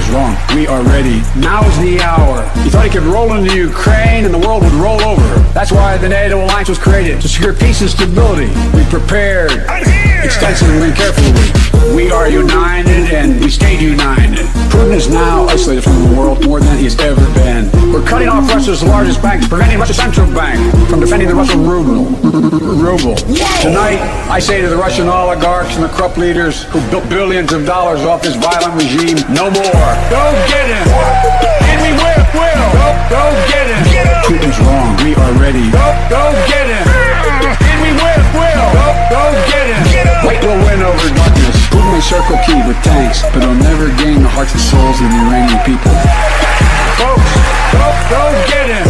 Putin's wrong. We are ready. Now's the hour. He thought he could roll into Ukraine and the world would roll over. That's why the NATO alliance was created, to secure peace and stability. We prepared extensively and carefully. We are united and we stayed united. Putin is now isolated from the world more than he's ever been. We're cutting off Russia's largest bank, preventing Russia's central bank from defending the Russian ruble. Tonight, I say to the Russian oligarchs and the corrupt leaders who built billions of dollars off this violent regime, no more. Go get him. Hit me with will. Go get him. Putin's wrong. We are ready. Go get him. Hit me with will. Go get him. Light will win over darkness. Putin may circle Kyiv with tanks, but he'll never gain the hearts and souls of the Iranian people. Folks, go get him.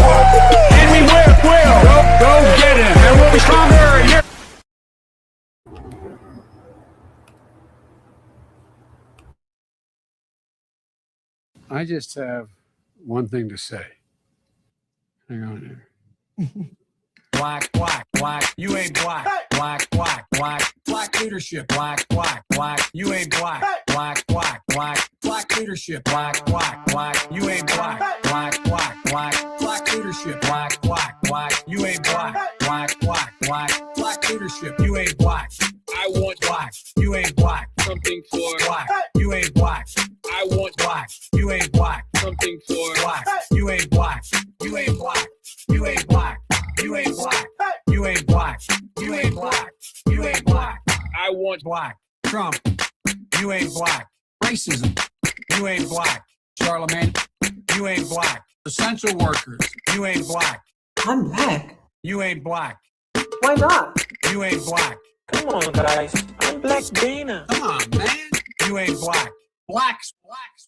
Hit me with will. Go get him. And we'll be stronger. I just have one thing to say. Hang on here. Black, you ain't black. Black leadership. Black, you ain't black. Black leadership. Black, you ain't black. Black leadership. Black, you ain't black. Black leadership. You ain't black. I want black. You ain't black. Something for black. You ain't black. I want black. You ain't black. Something for black. You ain't black. You ain't black. You ain't black. You ain't black. You ain't black. You ain't black. You ain't black. I want black. Trump. You ain't black. Racism. You ain't black. Charlemagne. You ain't black. Essential workers. You ain't black. I'm black. You ain't black. Why not? You ain't black. Come on, guys. I'm Black Dana. Come on, man. You ain't black. Blacks.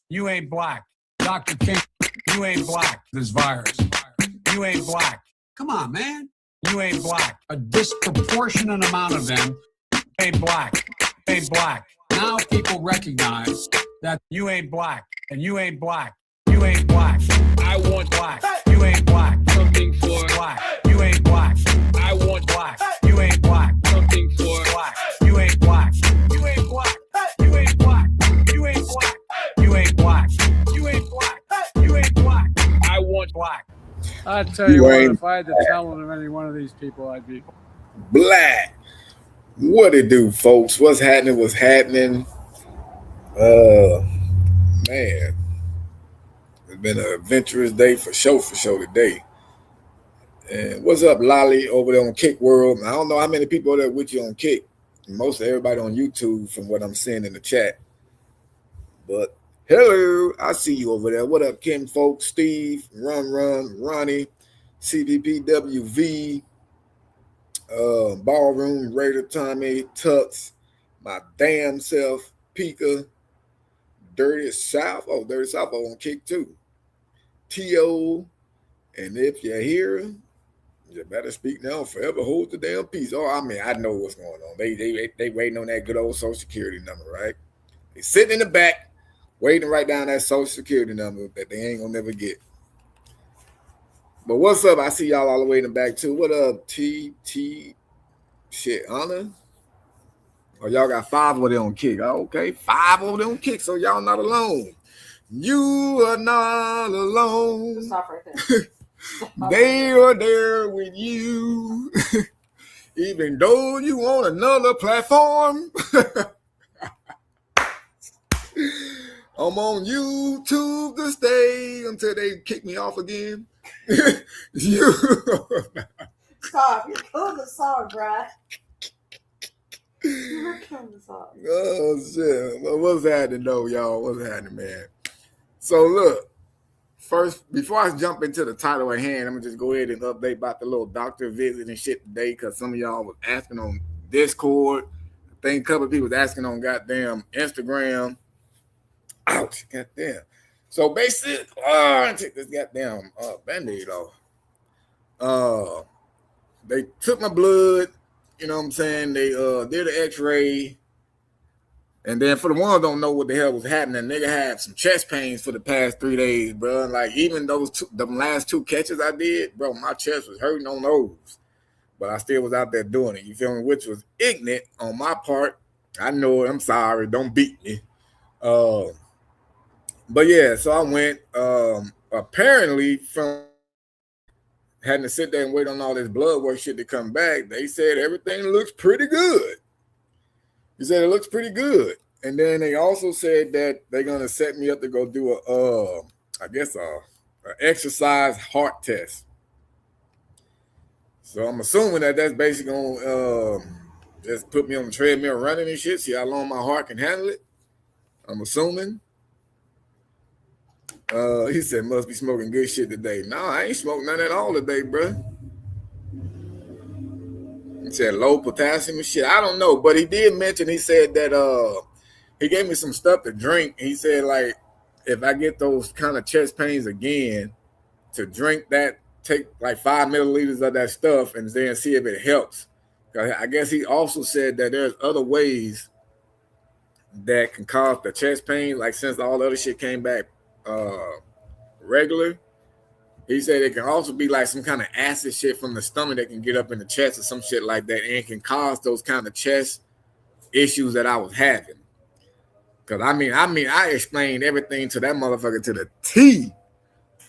You ain't black. Dr. King. You ain't black. This virus. You ain't black. Come on, man. You ain't black. A disproportionate amount of them ain't black. Ain't black. Now people recognize that you ain't black. And you ain't black. You ain't black. I want black. You ain't black. Something for black. You ain't black. I want black. You ain't black. Something for black. You ain't black. You ain't black. You ain't black. You ain't black. You ain't black. You ain't black. You ain't black. I want black. I tell you what, if I had the talent of any one of these people, I'd be black. What it do, folks? What's happening? Man, it's been an adventurous day for sure today. And what's up, Lolly, over there on Kick World? I don't know how many people are there with you on Kick. Most of everybody on YouTube, from what I'm seeing in the chat. But hello, I see you over there. What up, Kim, folks? Steve, Run, Ronnie, CVPWV, Ballroom, Raider, Tommy, Tux, my damn self, Pika, Dirty South. Oh, Dirty South on Kick too. T.O. And if you're here, you better speak now, forever hold the damn peace. Oh, I mean, I know what's going on. They waiting on that good old Social Security number, right? They sitting in the back, waiting to write down that Social Security number that they ain't gonna never get. But what's up? I see y'all all the way in the back too. What up, T? Shit, Honor? Oh, y'all got 5 over there on Kick. Oh, okay, 5 over there on Kick, so y'all not alone. You are not alone. Stop right there. They are there with you. Even though you on another platform. I'm on YouTube to stay until they kick me off again. Stop. You're killing the song, Brad. You're killing the song. Oh, shit. Well, what's happening, though, y'all? What's happening, man? So, look. First, before I jump into the title at hand, I'm going to just go ahead and update about the little doctor visit and shit today, because some of y'all was asking on Discord. I think a couple of people was asking on goddamn Instagram. Ouch, goddamn. So basically, take this goddamn Band-Aid off. They took my blood, you know what I'm saying? They did an x-ray. And then for the ones who don't know what the hell was happening, nigga had some chest pains for the past 3 days, bro. Like even the last 2 catches I did, bro, my chest was hurting on those. But I still was out there doing it, you feel me? Which was ignorant on my part. I know it, I'm sorry, don't beat me. But yeah, so I went. Apparently, from having to sit there and wait on all this blood work shit to come back, they said everything looks pretty good. He said it looks pretty good, and then they also said that they're gonna set me up to go do I guess a exercise heart test. So I'm assuming that that's basically gonna just put me on the treadmill running and shit, see how long my heart can handle it. I'm assuming. He said must be smoking good shit today. No, I ain't smoking none at all today, bro. He said low potassium and shit. I don't know, but he did mention, he said that he gave me some stuff to drink. He said, like, if I get those kind of chest pains again, to drink that, take like 5 milliliters of that stuff and then see if it helps. I guess he also said that there's other ways that can cause the chest pain, like since all the other shit came back regular. He said it can also be like some kind of acid shit from the stomach that can get up in the chest or some shit like that, and it can cause those kind of chest issues that I was having. Cause I mean, I explained everything to that motherfucker to the T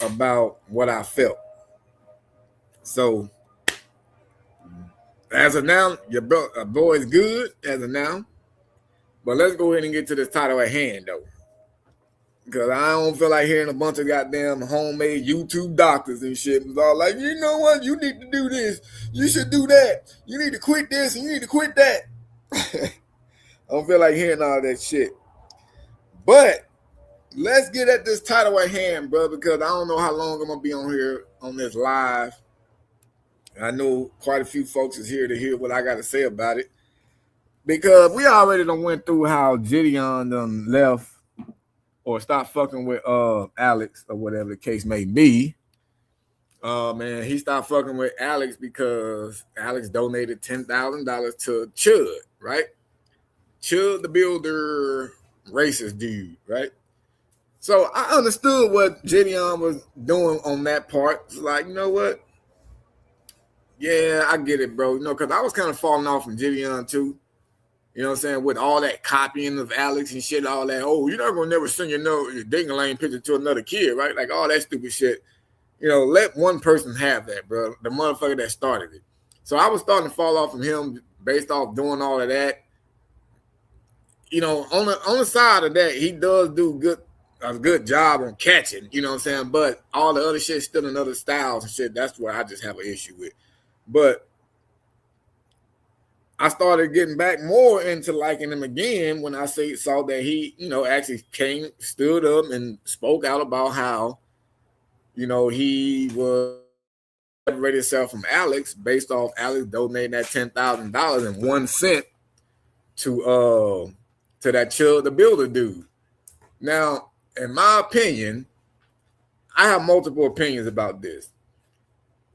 about what I felt. So as of now, your boy is good as of now. But let's go ahead and get to this title at hand, though. Because I don't feel like hearing a bunch of goddamn homemade YouTube doctors and shit. It's all like, you know what? You need to do this. You should do that. You need to quit this and you need to quit that. I don't feel like hearing all that shit. But let's get at this title at hand, bro, because I don't know how long I'm going to be on here on this live. I know quite a few folks is here to hear what I got to say about it. Because we already done went through how Gideon done left or stopped fucking with Alex or whatever the case may be. Man, he stopped fucking with Alex because Alex donated $10,000 to Chud, right? Chud the builder, racist dude, right? So I understood what Gideon was doing on that part. It's like, you know what? Yeah, I get it, bro. You know, because I was kind of falling off from Gideon too. You know what I'm saying? With all that copying of Alex and shit, all that. Oh, you're not going to never send your ding-a-lane picture to another kid, right? Like all that stupid shit. You know, let one person have that, bro. The motherfucker that started it. So I was starting to fall off from him based off doing all of that. You know, on the side of that, he does do a good job on catching, you know what I'm saying? But all the other shit still in other styles and shit, that's where I just have an issue with. But I started getting back more into liking him again when I saw that he, you know, actually stood up and spoke out about how, you know, he was separated himself from Alex based off Alex donating that $10,000 and 1 cent to that Chud the builder dude. Now, in my opinion, I have multiple opinions about this.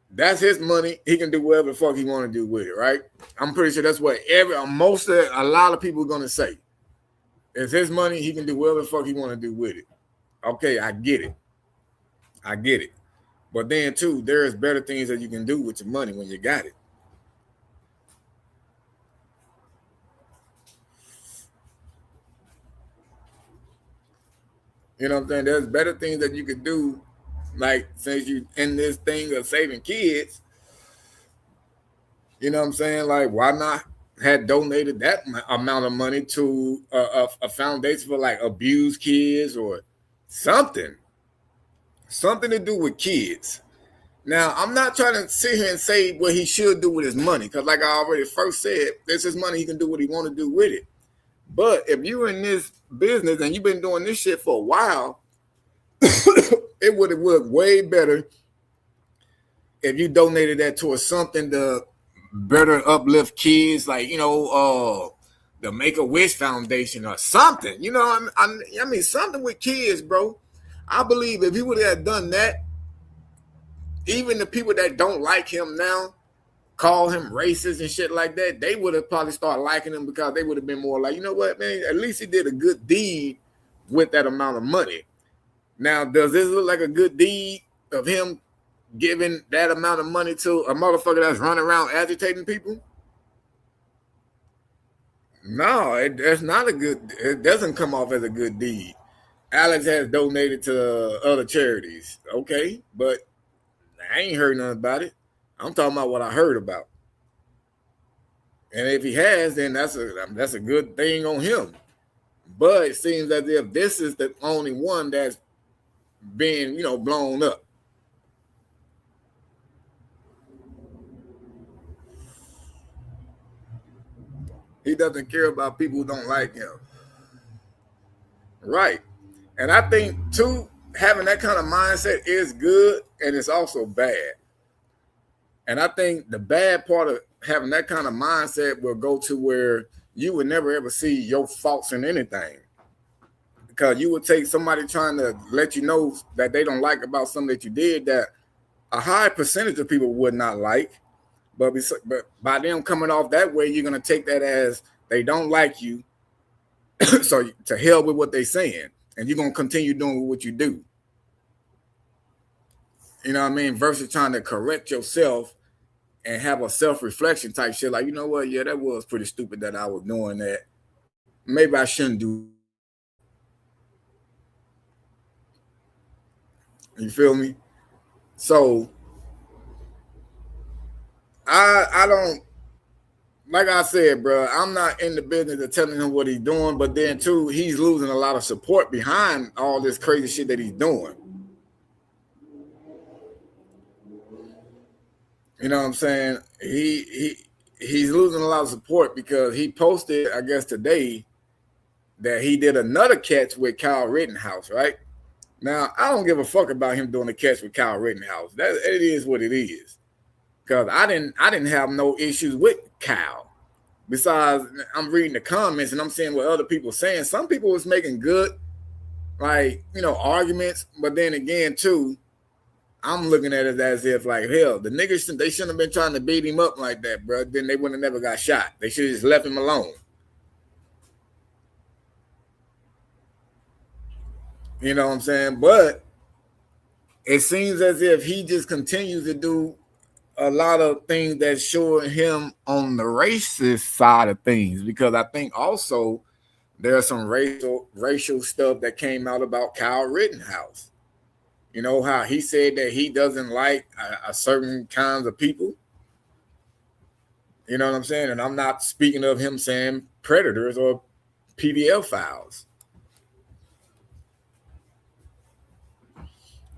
That's his money. He can do whatever the fuck he want to do with it, right? I'm pretty sure that's what a lot of people are going to say. It's his money. He can do whatever the fuck he want to do with it. Okay, I get it. But then, too, there's better things that you can do with your money when you got it. You know what I'm saying? There's better things that you could do, like since you in this thing of saving kids. You know what I'm saying? Like, why not have donated that amount of money to a foundation for like abused kids or something to do with kids. Now, I'm not trying to sit here and say what he should do with his money, because like I already first said, this is money. He can do what he want to do with it. But if you're in this business and you've been doing this shit for a while, it would have worked way better if you donated that towards something to better uplift kids, like, you know, the Make-A-Wish Foundation or something. You know, I mean, something with kids, bro. I believe if he would have done that, even the people that don't like him now, call him racist and shit like that, they would have probably started liking him because they would have been more like, you know what, man, at least he did a good deed with that amount of money. Now, does this look like a good deed of him giving that amount of money to a motherfucker that's running around agitating people? No, it doesn't come off as a good deed. Alex has donated to other charities. Okay, but I ain't heard nothing about it. I'm talking about what I heard about. And if he has, then that's a good thing on him. But it seems as if this is the only one that's being, blown up. He doesn't care about people who don't like him. Right. And I think, too, having that kind of mindset is good and it's also bad. And I think the bad part of having that kind of mindset will go to where you would never ever see your faults in anything. Because you would take somebody trying to let you know that they don't like about something that you did that a high percentage of people would not like. But by them coming off that way, you're going to take that as they don't like you. So to hell with what they're saying. And you're going to continue doing what you do. You know what I mean? Versus trying to correct yourself and have a self-reflection type shit. Like, you know what? Yeah, that was pretty stupid that I was doing that. Maybe I shouldn't do. You feel me? So I don't, like I said, bro, I'm not in the business of telling him what he's doing, but then too, he's losing a lot of support behind all this crazy shit that he's doing. You know what I'm saying? He's losing a lot of support because he posted, I guess today, that he did another catch with Kyle Rittenhouse, right? Now, I don't give a fuck about him doing a catch with Kyle Rittenhouse. It is what it is. Because I didn't have no issues with Kyle. Besides, I'm reading the comments and I'm seeing what other people saying. Some people was making good, like, arguments. But then again, too, I'm looking at it as if, like, hell, the niggas, they shouldn't have been trying to beat him up like that, bro. Then they would have never got shot. They should have just left him alone. You know what I'm saying? But it seems as if he just continues to do a lot of things that show him on the racist side of things, because I think also there's some racial stuff that came out about Kyle Rittenhouse. You know how he said that he doesn't like a certain kinds of people. You know what I'm saying? And I'm not speaking of him saying predators or PBL files.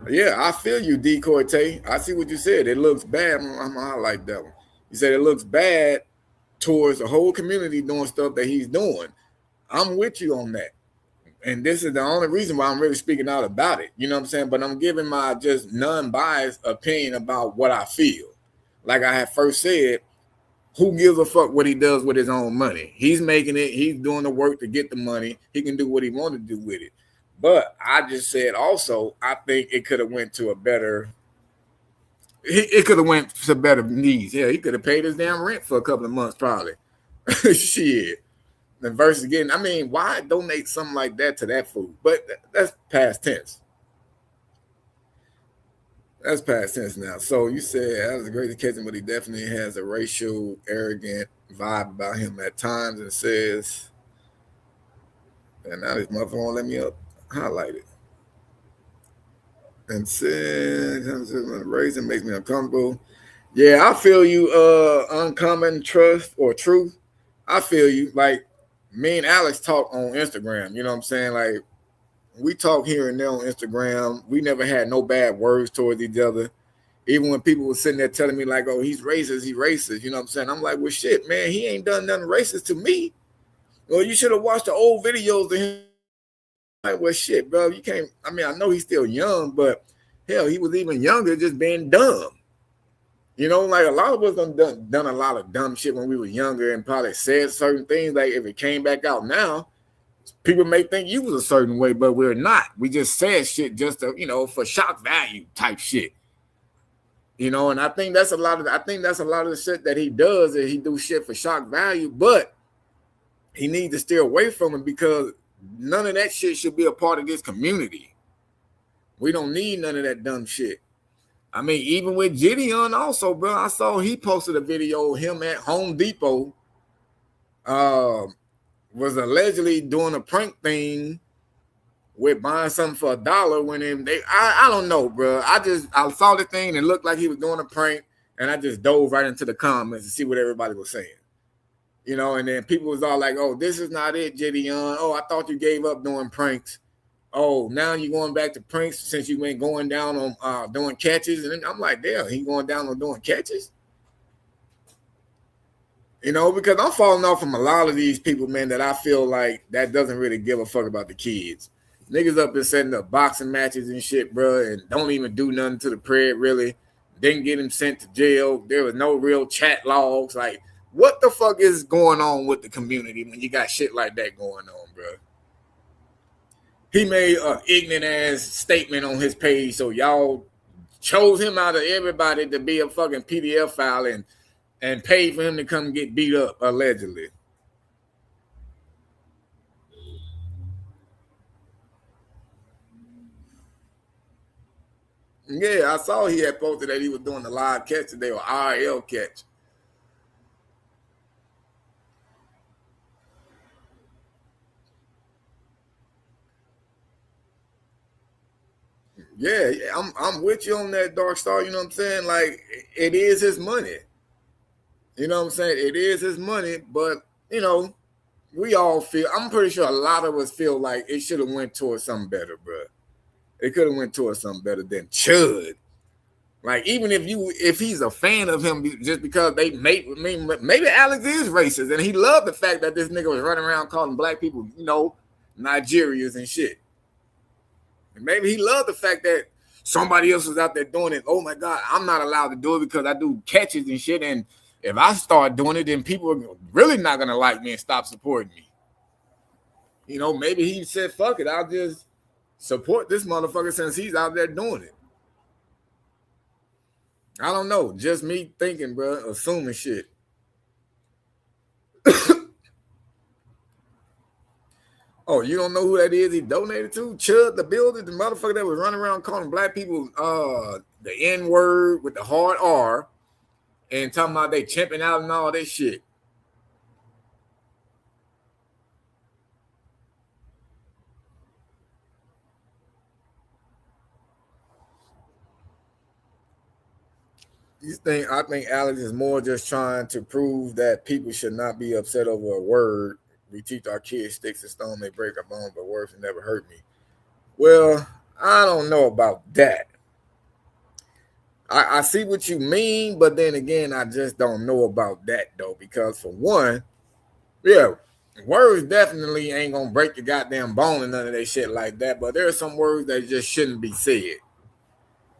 Yeah, I feel you, Decoy Tay. I see what you said. It looks bad. I'm gonna highlight that one. You said it looks bad towards the whole community doing stuff that he's doing. I'm with you on that. And this is the only reason why I'm really speaking out about it. You know what I'm saying? But I'm giving my just non-biased opinion about what I feel. Like I had first said, who gives a fuck what he does with his own money? He's making it. He's doing the work to get the money. He can do what he wants to do with it. But I just said also, I think it could have went to a better. It could have went to better needs. Yeah, he could have paid his damn rent for a couple of months, probably. Shit. And versus getting, I mean, why donate something like that to that food? But that's past tense. That's past tense now. So you said that was a great occasion, but he definitely has a racial, arrogant vibe about him at times, and says, and now this motherfucker won't let me up. Highlight it. And said, raising makes me uncomfortable. Yeah, I feel you, uncommon trust or truth. I feel you. Like, me and Alex talk on Instagram. You know what I'm saying? Like, we talk here and there on Instagram. We never had no bad words towards each other. Even when people were sitting there telling me, like, oh, he's racist, he's racist. You know what I'm saying? I'm like, well, shit, man, he ain't done nothing racist to me. Well, you should have watched the old videos of him. Like, well, shit, bro, you can't. I mean, I know he's still young, but hell, he was even younger, just being dumb. You know, like a lot of us done a lot of dumb shit when we were younger and probably said certain things. Like if it came back out now, people may think you was a certain way, but we're not. We just said shit just to, for shock value type shit. You know, and I think that's a lot of the shit that he does, is he do shit for shock value, but he needs to stay away from it because none of that shit should be a part of this community. We don't need none of that dumb shit. I mean, even with Gideon also, bro, I saw he posted a video of him at Home Depot, was allegedly doing a prank thing with buying something for $1 when I don't know, bro. I saw the thing and it looked like he was doing a prank, and I just dove right into the comments to see what everybody was saying. You know, and then people was all like, "Oh, this is not it, Gideon. Oh, I thought you gave up doing pranks. Oh, now you're going back to pranks since you went going down on doing catches." And I'm like, damn, he going down on doing catches? You know, because I'm falling off from a lot of these people, man, that I feel like that doesn't really give a fuck about the kids. Niggas up and setting up boxing matches and shit, bro, and don't even do nothing to the prayer, really. Didn't get him sent to jail. There was no real chat logs. Like, what the fuck is going on with the community when you got shit like that going on, bro? He made an ignorant ass statement on his page, so y'all chose him out of everybody to be a fucking PDF file and paid for him to come get beat up, allegedly. Yeah, I saw he had posted that he was doing the live catch today, or RL catch. Yeah, I'm with you on that, Dark Star. You know what I'm saying? Like, it is his money. You know what I'm saying? It is his money, but, you know, we all feel, I'm pretty sure a lot of us feel like it should have went towards something better, bro. It could have went towards something better than Chud. Like, even if he's a fan of him just because they maybe Alex is racist and he loved the fact that this nigga was running around calling black people, you know, Nigerians and shit. And maybe he loved the fact that somebody else was out there doing it. Oh my God, I'm not allowed to do it because I do catches and shit. And if I start doing it, then people are really not going to like me and stop supporting me. You know, maybe he said, fuck it, I'll just support this motherfucker since he's out there doing it. I don't know. Just me thinking, bro, assuming shit. Oh, you don't know who that is he donated to? Chud the Builder, the motherfucker that was running around calling black people the N-word with the hard R and talking about they chimping out and all that shit. I think Alex is more just trying to prove that people should not be upset over a word. We teach our kids sticks and stone may break a bone, but words will never hurt me. Well, I don't know about that. I see what you mean, but then again, I just don't know about that though, because for one, yeah, words definitely ain't gonna break the goddamn bone and none of that shit like that. But there are some words that just shouldn't be said.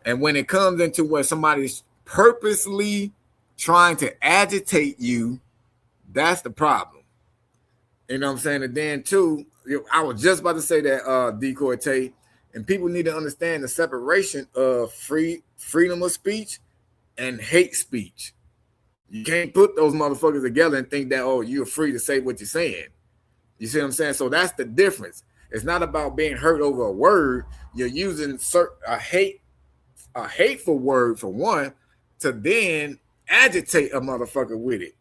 And when it comes into where somebody's purposely trying to agitate you, that's the problem. You know what I'm saying? And then too, I was just about to say that Decoy Tate, and people need to understand the separation of freedom of speech and hate speech. You can't put those motherfuckers together and think that, oh, you're free to say what you're saying. You see what I'm saying? So that's the difference. It's not about being hurt over a word. You're using a hateful word for one to then agitate a motherfucker with it.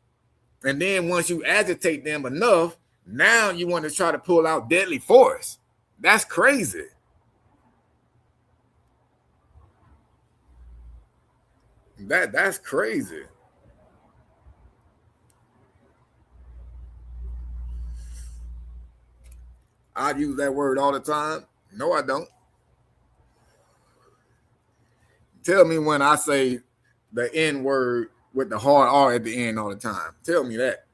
And then once you agitate them enough, now you want to try to pull out deadly force. That's crazy. That's crazy. I use that word all the time. No, I don't. Tell me when I say the N word with the hard R at the end all the time. Tell me that.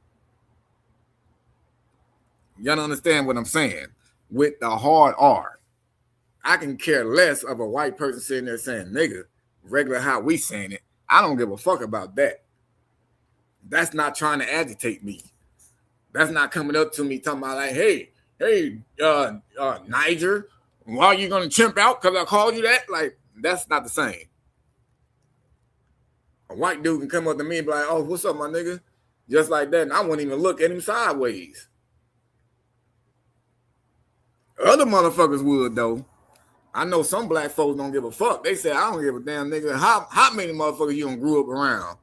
You don't understand what I'm saying? With the hard R. I can care less of a white person sitting there saying nigga, regular how we saying it. I don't give a fuck about that. That's not trying to agitate me. That's not coming up to me talking about like, hey, Niger, why are you gonna chimp out because I called you that? Like, that's not the same. A white dude can come up to me and be like, oh, what's up, my nigga? Just like that, and I wouldn't even look at him sideways. Other motherfuckers would, though. I know some black folks don't give a fuck. They say, I don't give a damn, nigga. How many motherfuckers you done grew up around?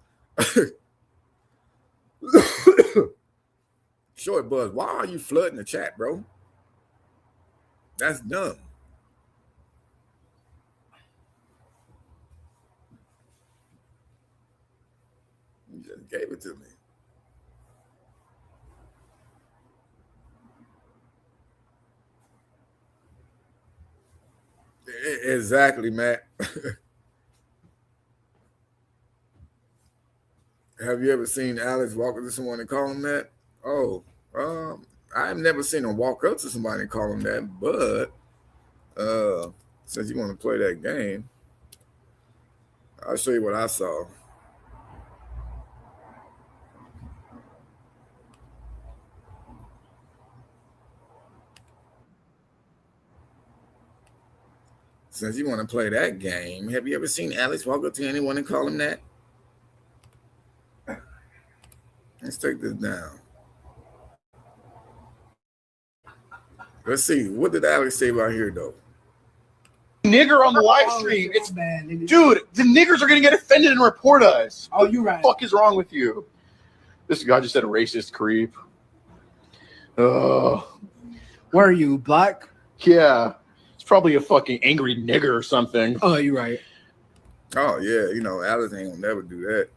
Short Buzz, why are you flooding the chat, bro? That's dumb. gave it to me. Exactly, Matt. Have you ever seen Alex walk up to someone and call him that? Oh, I've never seen him walk up to somebody and call him that, but since you want to play that game, I'll show you what I saw. Since you want to play that game, have you ever seen Alex walk up to anyone and call him that? Let's take this down. Let's see. What did Alex say about here, though? Nigger on the live stream. It's bad, dude. The niggers are gonna get offended and report us. Oh, you're right. What the fuck is wrong with you? This guy just said a racist creep. Where are you, black? Yeah. It's probably a fucking angry nigger or something. Oh, you're right. Oh, yeah. You know, Alex ain't gonna never do that.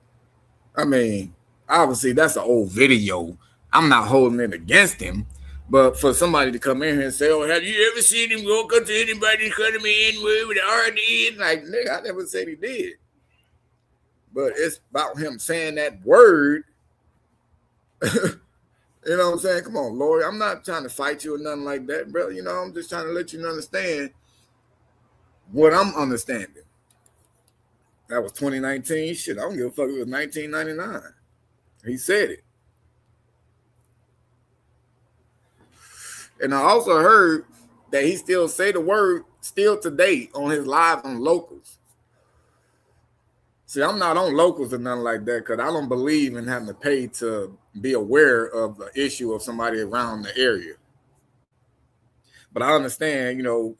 I mean, obviously, that's an old video. I'm not holding it against him. But for somebody to come in here and say, oh, have you ever seen him go up to anybody cut him in with an R&D? Like, nigga, I never said he did. But it's about him saying that word. You know what I'm saying? Come on, Lori. I'm not trying to fight you or nothing like that, bro. You know, I'm just trying to let you understand what I'm understanding. That was 2019. Shit, I don't give a fuck if it was 1999. He said it. And I also heard that he still say the word still today on his live on Locals. See, I'm not on Locals or nothing like that because I don't believe in having to pay to be aware of the issue of somebody around the area. But I understand, you know,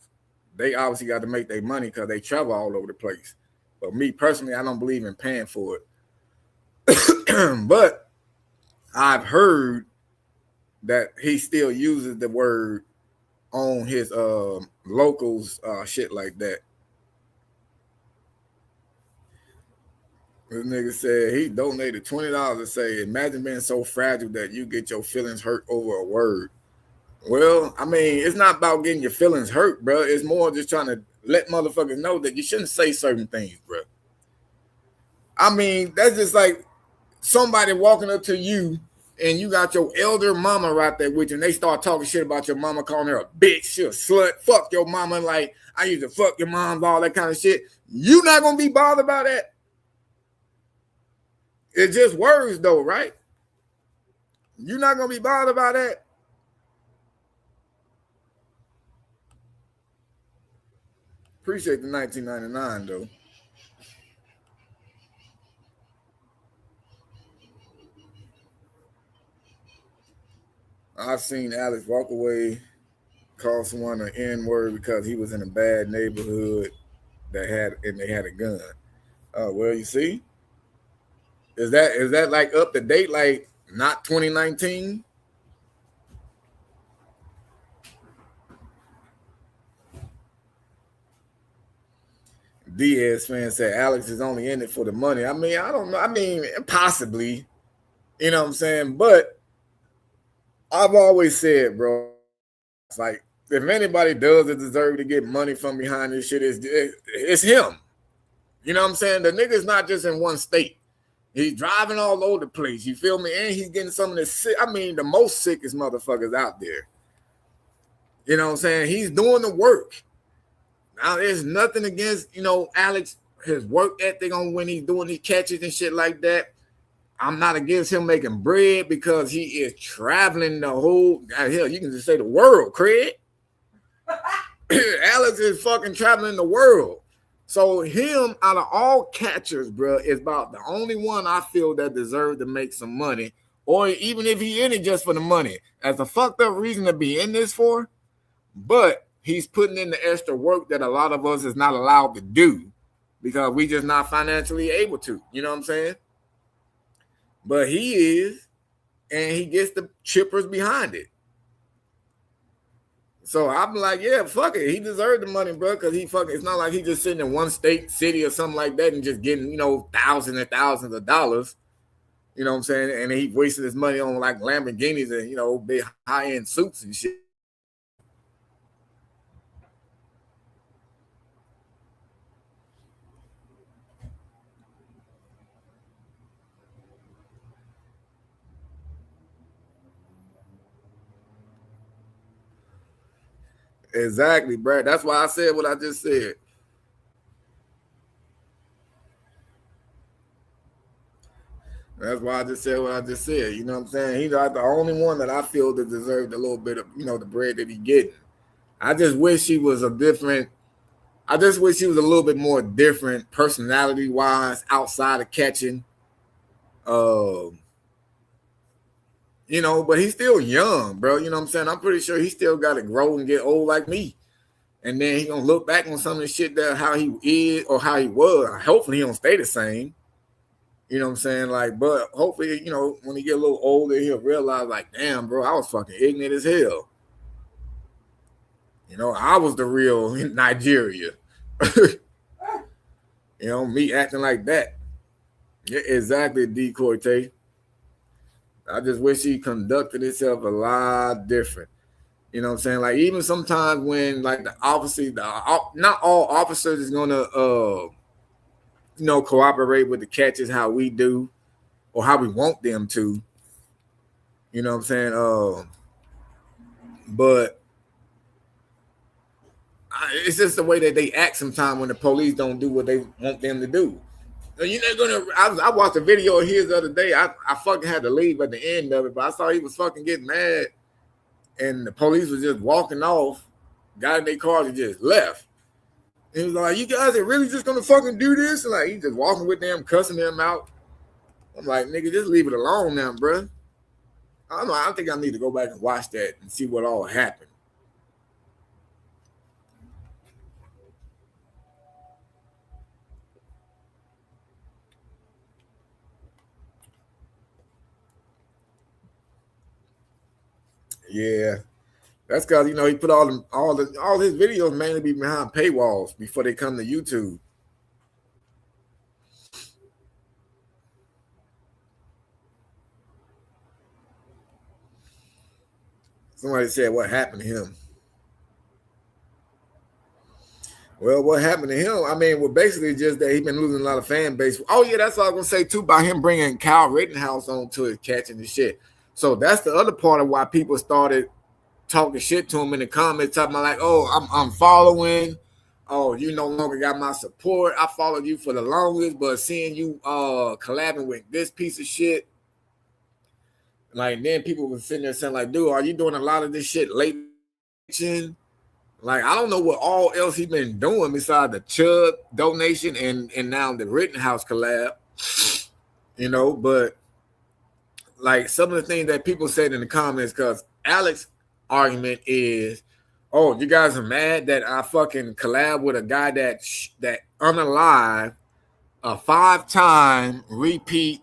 they obviously got to make their money because they travel all over the place. But me personally, I don't believe in paying for it. But I've heard that he still uses the word on his Locals shit like that. This nigga said he donated $20 to say, imagine being so fragile that you get your feelings hurt over a word. Well, I mean, it's not about getting your feelings hurt, bro. It's more just trying to let motherfuckers know that you shouldn't say certain things, bro. I mean, that's just like somebody walking up to you and you got your elder mama right there with you, and they start talking shit about your mama, calling her a bitch, she a slut, fuck your mama, like, I used to fuck your mom, all that kind of shit. You not going to be bothered by that? It's just words, though, right? You're not going to be bothered by that? Appreciate the 1999, though. I've seen Alex walk away, call someone an N-word because he was in a bad neighborhood they had a gun. Well, you see, is that like up to date, like not 2019? Diaz fan said Alex is only in it for the money. I mean, I don't know. I mean, possibly, you know what I'm saying? But I've always said, bro, it's like, if anybody does deserve to get money from behind this shit, it's him. You know what I'm saying? The nigga's not just in one state. He's driving all over the place. You feel me? And he's getting some of the sick. I mean, the most sickest motherfuckers out there. You know what I'm saying? He's doing the work. Now, there's nothing against, you know, Alex, his work ethic on when he's doing these catches and shit like that. I'm not against him making bread because he is traveling the whole, hell, you can just say the world, Craig. Alex is fucking traveling the world. So him, out of all catchers, bro, is about the only one I feel that deserves to make some money, or even if he in it just for the money. As a fucked up reason to be in this for, but he's putting in the extra work that a lot of us is not allowed to do because we just not financially able to. You know what I'm saying? But he is, and he gets the chippers behind it. So I'm like, yeah, fuck it. He deserved the money, bro, because it's not like he's just sitting in one state, city, or something like that and just getting, you know, thousands and thousands of dollars. You know what I'm saying? And he wasted his money on like Lamborghinis and, you know, big high-end suits and shit. Exactly, bro. That's why I said what I just said. That's why I just said what I just said. You know what I'm saying? He's not the only one that I feel that deserved a little bit of, you know, the bread that he getting. I just wish he was a different. I just wish he was a little bit more different personality wise outside of catching. You know, but he's still young, bro. You know what I'm saying? I'm pretty sure he still got to grow and get old like me. And then he gonna look back on some of the shit that how he is or how he was. Hopefully he don't stay the same. You know what I'm saying? Like, but hopefully, you know, when he get a little older, he'll realize, like, damn, bro, I was fucking ignorant as hell. You know, I was the real Nigeria. You know, me acting like that. Yeah, exactly, Decoy Tay. I just wish he conducted himself a lot different. You know what I'm saying? Like, even sometimes when, like, the officer, not all officers is gonna, you know, cooperate with the catches how we do or how we want them to. You know what I'm saying? But it's just the way that they act sometimes when the police don't do what they want them to do. You're not gonna. I watched a video of his the other day. I fucking had to leave at the end of it, but I saw he was fucking getting mad, and the police was just walking off, got in their cars and just left. And he was like, "You guys are really just gonna fucking do this?" And like he just walking with them, cussing them out. I'm like, nigga, just leave it alone now, bro. I don't know. I think I need to go back and watch that and see what all happened. Yeah, that's because you know he put all his videos mainly be behind paywalls before they come to YouTube. Somebody said what happened to him. Well, what happened to him? I mean, well, basically just that he's been losing a lot of fan base. Oh yeah, that's what I was gonna say too about him bringing Kyle Rittenhouse on to his catching the shit. So that's the other part of why people started talking shit to him in the comments, talking about like, oh, I'm following. Oh, you no longer got my support. I followed you for the longest, but seeing you collabing with this piece of shit, like then people were sitting there saying like, dude, are you doing a lot of this shit late? Like I don't know what all else he's been doing besides the Chubb donation and now the Rittenhouse collab, you know. But like some of the things that people said in the comments, because Alex's argument is, oh, you guys are mad that I fucking collab with a guy that unalive a 5-time repeat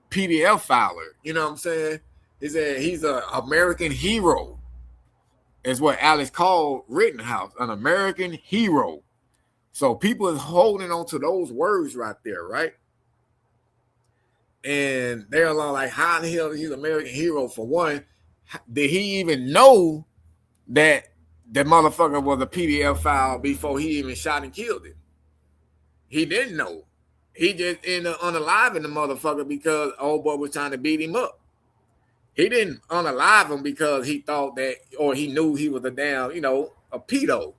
PDF filer. You know what I'm saying? He said he's an American hero. Is what Alex called Rittenhouse, an American hero. So people is holding on to those words right there, right? And they're like, how the hell is he an American hero? For one, did he even know that the motherfucker was a PDF file before he even shot and killed it? He didn't know. He just ended up unaliving the motherfucker because old boy was trying to beat him up. He didn't unalive him because he thought that, or he knew he was a damn, you know, a pedo.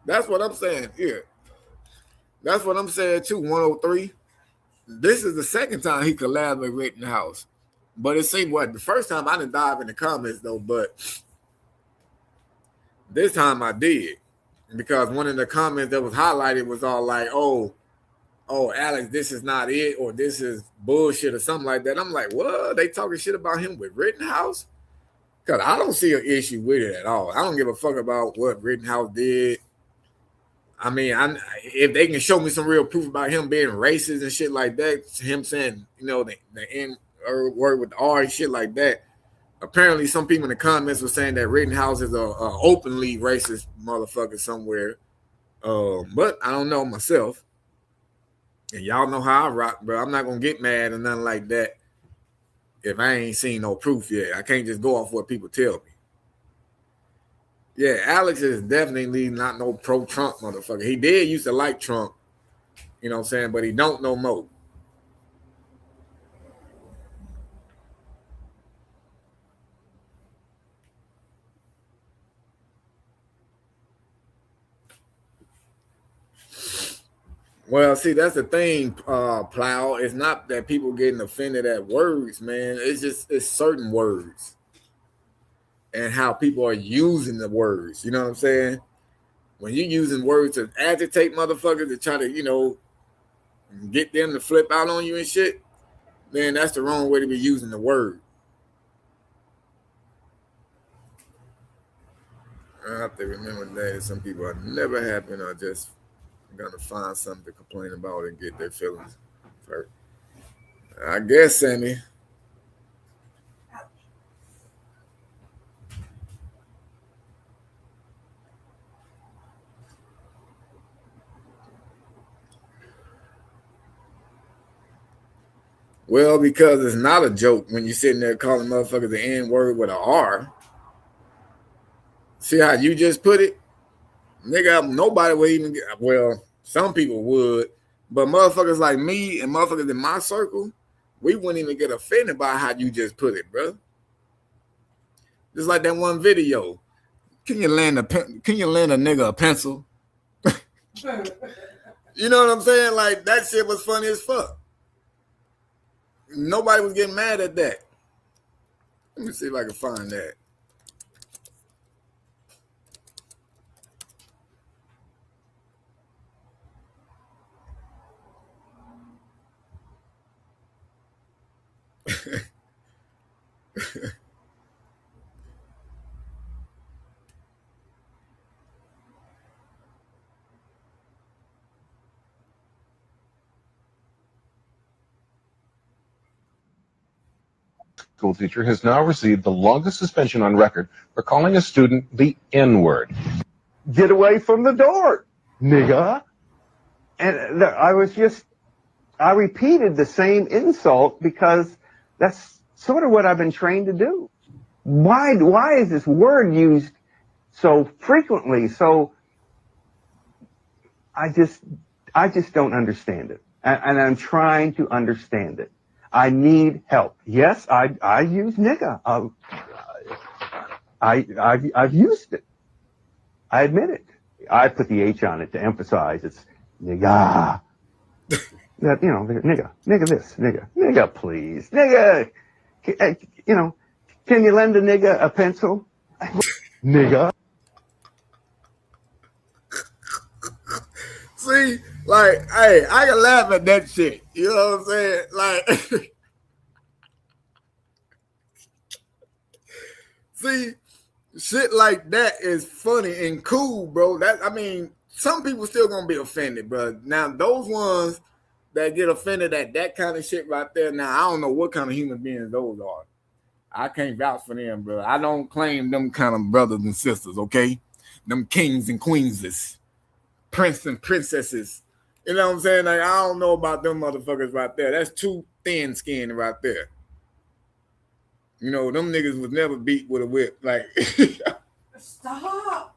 That's what I'm saying here. That's what I'm saying too. 103. This is the second time he collabed with Rittenhouse, but it seemed what the first time I didn't dive in the comments though, but this time I did because one of the comments that was highlighted was all like, "Oh, Alex, this is not it, or this is bullshit, or something like that." I'm like, what? They talking shit about him with Rittenhouse? Because I don't see an issue with it at all. I don't give a fuck about what Rittenhouse did. I mean, if they can show me some real proof about him being racist and shit like that, him saying, you know, the N word with the R and shit like that, Apparently, some people in the comments were saying that Rittenhouse is a openly racist motherfucker somewhere. But I don't know myself. And y'all know how I rock, bro. I'm not gonna get mad or nothing like that if I ain't seen no proof yet. I can't just go off what people tell me. Yeah, Alex is definitely not no pro-Trump motherfucker. He did used to like Trump, you know what I'm saying, but he don't no more. Well, see, that's the thing, Plow. It's not that people getting offended at words, man. It's certain words and how people are using the words. You know what I'm saying? When you're using words to agitate motherfuckers to try to, get them to flip out on you and shit, then that's the wrong way to be using the word. I have to remember that some people are never happy or just gonna find something to complain about and get their feelings hurt. I guess, Sammy. Well, because it's not a joke when you're sitting there calling motherfuckers the N-word with an R. See how you just put it? Nigga, nobody would even get, well, some people would, but motherfuckers like me and motherfuckers in my circle, we wouldn't even get offended by how you just put it, bro. Just like that one video. Can you lend a nigga a pencil? You know what I'm saying? Like, that shit was funny as fuck. Nobody was getting mad at that. Let me see if I can find that. School teacher has now received the longest suspension on record for calling a student the N-word. Get away from the door, nigga. And I repeated the same insult because that's sort of what I've been trained to do. Why is this word used so frequently? So I just don't understand it. And I'm trying to understand it. I need help. Yes, I use nigga. I've used it. I admit it. I put the H on it to emphasize it's nigga. That, nigga this, nigga please, nigga. Can you lend a nigga a pencil? Nigga. See, like, hey, I can laugh at that shit. You know what I'm saying? Like, see, shit like that is funny and cool, bro. Some people still gonna be offended, bro. Now, those ones that get offended at that kind of shit right there, now, I don't know what kind of human beings those are. I can't vouch for them, bro. I don't claim them kind of brothers and sisters, okay? Them kings and queenses, prince and princesses. You know what I'm saying? Like, I don't know about them motherfuckers right there. That's too thin-skinned right there. You know, them niggas was never beat with a whip. Like, stop.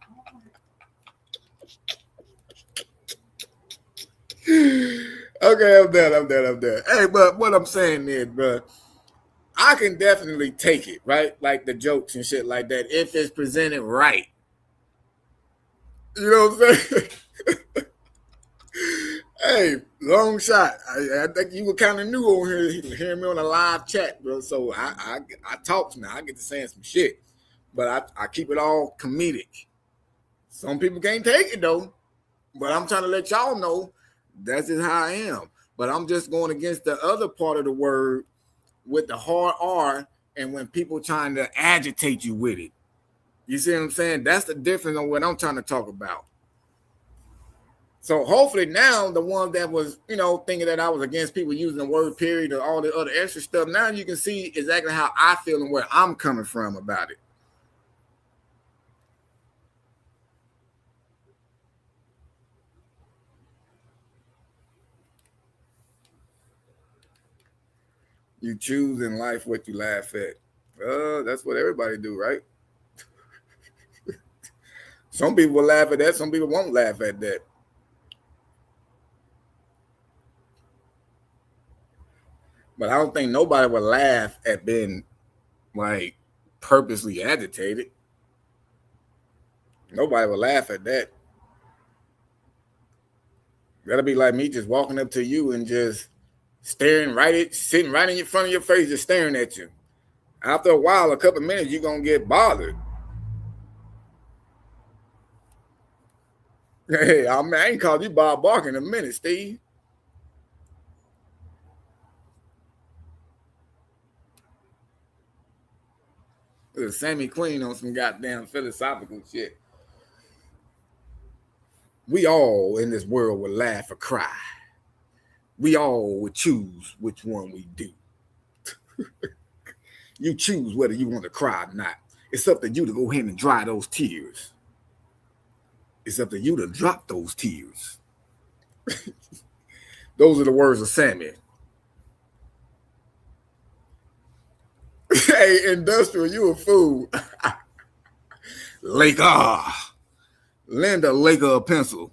Okay, I'm done. Hey, but what I'm saying is, bro, I can definitely take it, right? Like the jokes and shit like that, if it's presented right. You know what I'm saying? Hey, long shot. I think you were kind of new on here, hearing me on a live chat, bro. So I talk now. I get to saying some shit, but I keep it all comedic. Some people can't take it though, but I'm trying to let y'all know that's just how I am. But I'm just going against the other part of the word with the hard R, and when people trying to agitate you with it. You see what I'm saying? That's the difference on what I'm trying to talk about. So hopefully now the one that was, thinking that I was against people using the word period or all the other extra stuff, now you can see exactly how I feel and where I'm coming from about it. You choose in life what you laugh at. That's what everybody do, right? Some people will laugh at that. Some people won't laugh at that. But I don't think nobody would laugh at being like purposely agitated. Nobody would laugh at that. That'll be like me just walking up to you and just sitting right in front of your face, just staring at you. After a while, a couple of minutes, you're gonna get bothered. Hey, I ain't called you Bob Barker in a minute, Steve. There's Sammy Queen on some goddamn philosophical shit. We all in this world would laugh or cry. We all would choose which one we do. You choose whether you want to cry or not. It's up to you to go ahead and dry those tears. It's up to you to drop those tears. Those are the words of Sammy. Hey, Industrial, you a fool. Laker. Lend a Laker a pencil.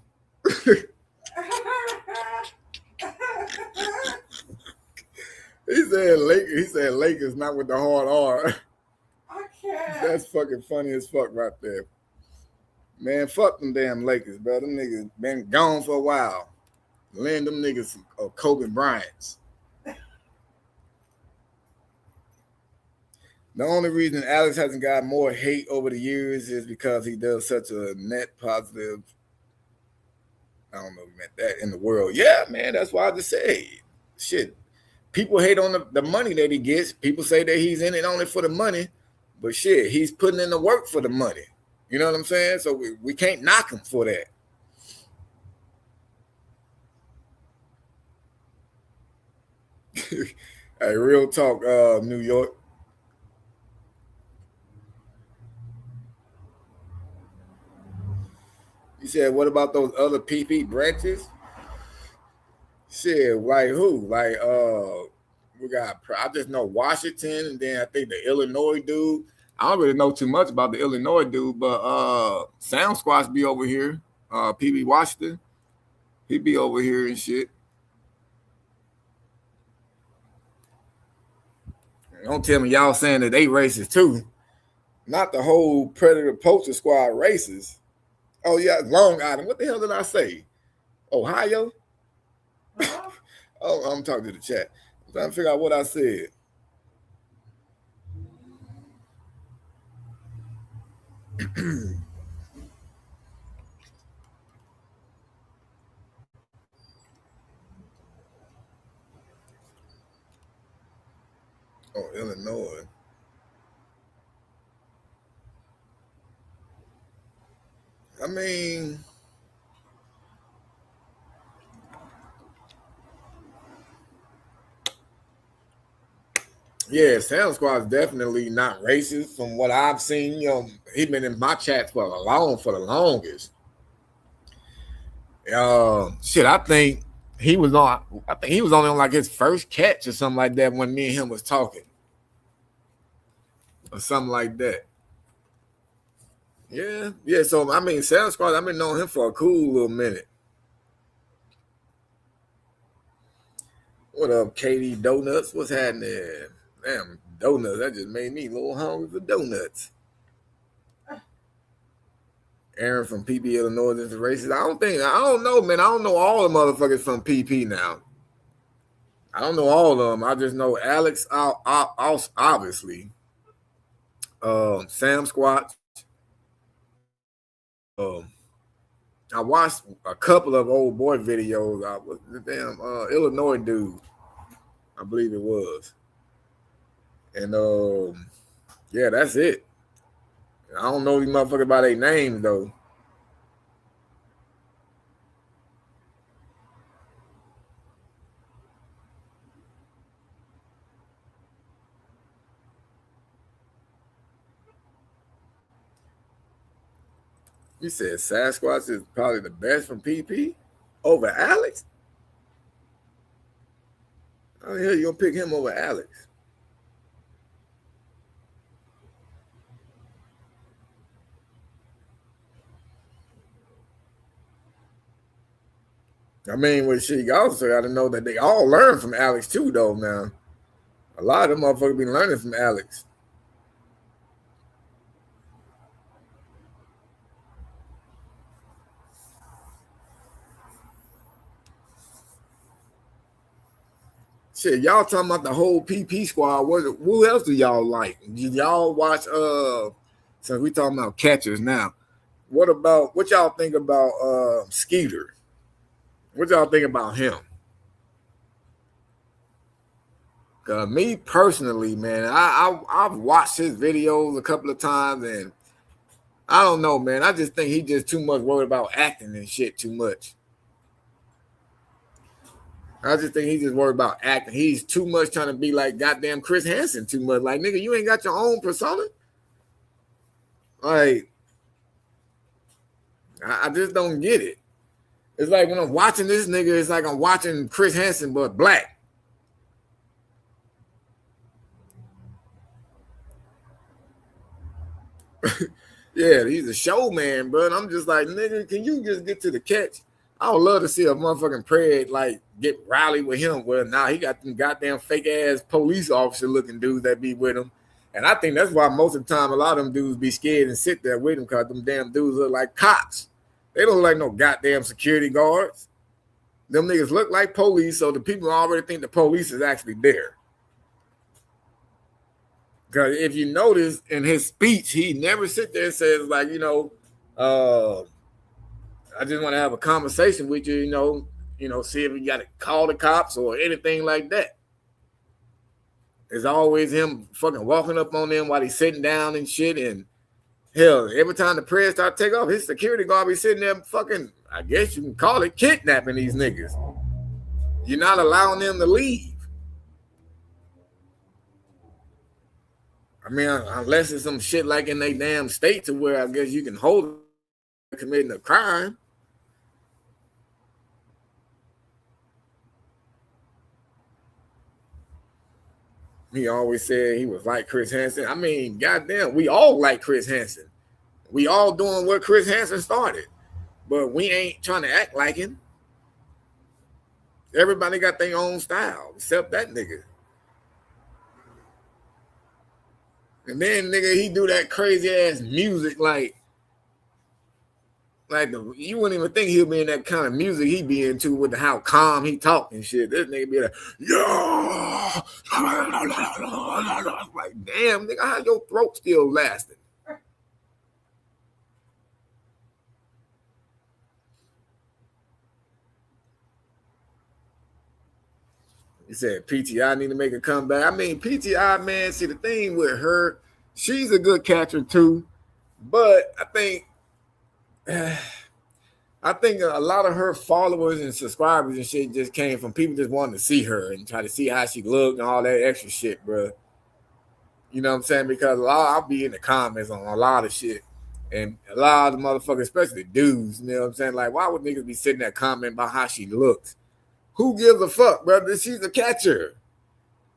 He said Lakers, not with the hard R. I can't. That's fucking funny as fuck right there. Man, fuck them damn Lakers, bro. Them niggas been gone for a while. Lend them niggas some Kobe Bryant's. The only reason Alex hasn't got more hate over the years is because he does such a net positive, I don't know if he meant that, in the world. Yeah, man, that's why I just say shit. People hate on the money that he gets. People say that he's in it only for the money, but shit, he's putting in the work for the money. You know what I'm saying? So we can't knock him for that. Hey, real talk, New York. You said, what about those other PP branches? Shit, like who? Like we got, I just know Washington, and then I think the Illinois dude. I don't really know too much about the Illinois dude, but Sound Squash be over here. PB Washington, he be over here and shit. Don't tell me y'all saying that they racist too. Not the whole Predator Poacher Squad racist. Oh yeah, Long Island. What the hell did I say? Ohio? Oh, I'm talking to the chat. I'm trying to figure out what I said. Oh, Illinois. I mean, yeah, Sound Squad is definitely not racist from what I've seen. You know, he's been in my chat for the longest. Shit, I think he was only on like his first catch or something like that when me and him was talking. Or something like that. Yeah. So I mean, Sound Squad, I've been knowing him for a cool little minute. What up, Katie Donuts? What's happening? Damn, donuts. That just made me a little hungry for donuts. Aaron from PP Illinois is racist. I don't know, man. I don't know all the motherfuckers from PP now. I don't know all of them. I just know Alex, obviously. Sam Squatch. I watched a couple of old boy videos. The damn Illinois dude, I believe it was. And yeah, that's it. I don't know these motherfuckers by their names though. You said Sasquatch is probably the best from PP over Alex? How the hell you gonna pick him over Alex? I mean, with shit, you also got to know that they all learn from Alex too, though. Now, a lot of them motherfuckers be learning from Alex. Shit, y'all talking about the whole PP squad. Who else do y'all like? Did y'all watch? Since we talking about catchers now, what y'all think about Skeeter? What y'all think about him? Me personally, man, I've watched his videos a couple of times, and I don't know, man. I just think he just too much worried about acting and shit too much. I just think he's just worried about acting. He's too much trying to be like goddamn Chris Hansen too much. Like, nigga, you ain't got your own persona. Like, I just don't get it. It's like when I'm watching this nigga, it's like I'm watching Chris Hansen but black. Yeah, he's a showman, bro. And I'm just like, nigga, can you just get to the catch? I would love to see a motherfucking Pred like get rallied with him. Well, now he got them goddamn fake ass police officer looking dudes that be with him. And I think that's why most of the time a lot of them dudes be scared and sit there with him because them damn dudes look like cops. They don't look like no goddamn security guards. Them niggas look like police, so the people already think the police is actually there. Because if you notice in his speech, he never sit there and says, like, you know, I just want to have a conversation with you, you know, see if you got to call the cops or anything like that. It's always him fucking walking up on them while he's sitting down and shit. And hell, every time the press start to take off, his security guard be sitting there fucking, I guess you can call it kidnapping these niggas. You're not allowing them to leave. I mean, unless it's some shit like in they damn state to where I guess you can hold them committing a crime. He always said he was like Chris Hansen. I mean, goddamn, we all like Chris Hansen. We all doing what Chris Hansen started, but we ain't trying to act like him. Everybody got their own style, except that nigga. And then, nigga, he do that crazy ass music like you wouldn't even think he'll be in that kind of music he be into with how calm he talk and shit. This nigga be like, yeah, like, damn, nigga, how your throat still lasting? He said PTI need to make a comeback. I mean, PTI, man, see the thing with her, she's a good catcher too, but I think a lot of her followers and subscribers and shit just came from people just wanting to see her and try to see how she looked and all that extra shit, bro. You know what I'm saying? Because I'll be in the comments on a lot of shit. And a lot of the motherfuckers, especially dudes, you know what I'm saying? Like, why would niggas be sitting there commenting about how she looks? Who gives a fuck, brother? She's a catcher.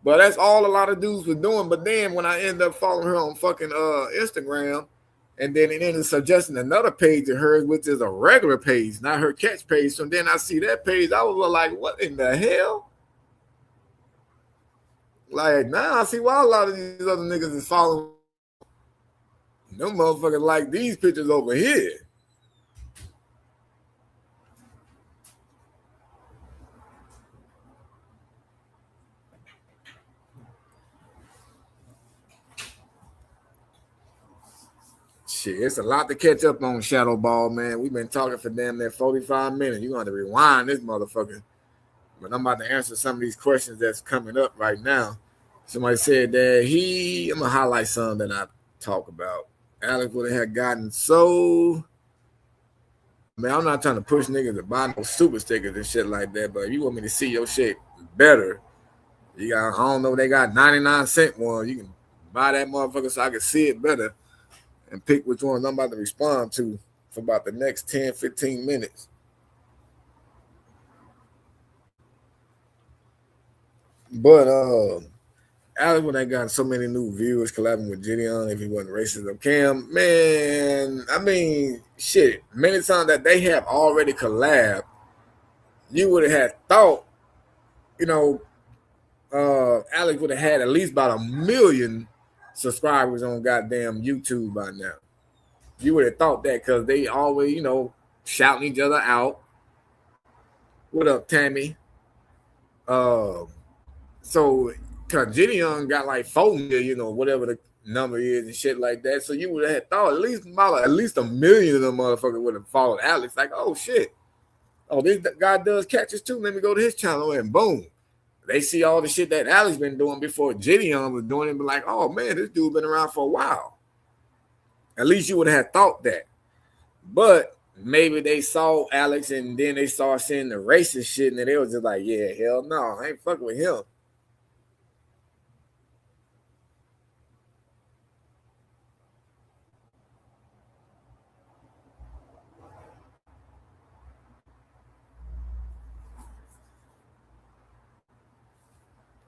But that's all a lot of dudes were doing. But then when I end up following her on fucking Instagram, and then it ended up suggesting another page of hers, which is a regular page, not her catch page. So then I see that page, I was like, what in the hell? Like, now I see why a lot of these other niggas is following. Them motherfuckers like these pictures over here. Shit, it's a lot to catch up on, Shadow Ball, man. We've been talking for damn near 45 minutes. You're going to rewind this motherfucker. But I'm about to answer some of these questions that's coming up right now. Somebody said that I'm going to highlight some that I talk about. Alex would have gotten so... Man, I'm not trying to push niggas to buy no super stickers and shit like that, but if you want me to see your shit better, you got, I don't know, they got 99-cent ones. You can buy that motherfucker so I can see it better and pick which ones I'm about to respond to. for about the next 10, 15 minutes. But Alex would have gotten so many new viewers collabing with Gideon if he wasn't racist or Cam. Man, I mean, shit. Many times that they have already collabed, you would have had thought, you know, Alex would have had at least about 1 million subscribers on goddamn YouTube by now. You would have thought that because they always, you know, shouting each other out. What up, Tammy? So because Gideon got like 4 million or whatever the number is and shit like that. So you would have thought at least 1 million of them motherfuckers would have followed Alex. Like, oh shit. Oh, this guy does catches too. Let me go to his channel and boom. They see all the shit that Alex been doing before Gideon was doing it, but like, oh man, this dude been around for a while. At least you would have thought that. But maybe they saw Alex and then they started seeing the racist shit and they was just like, yeah, hell no, I ain't fucking with him.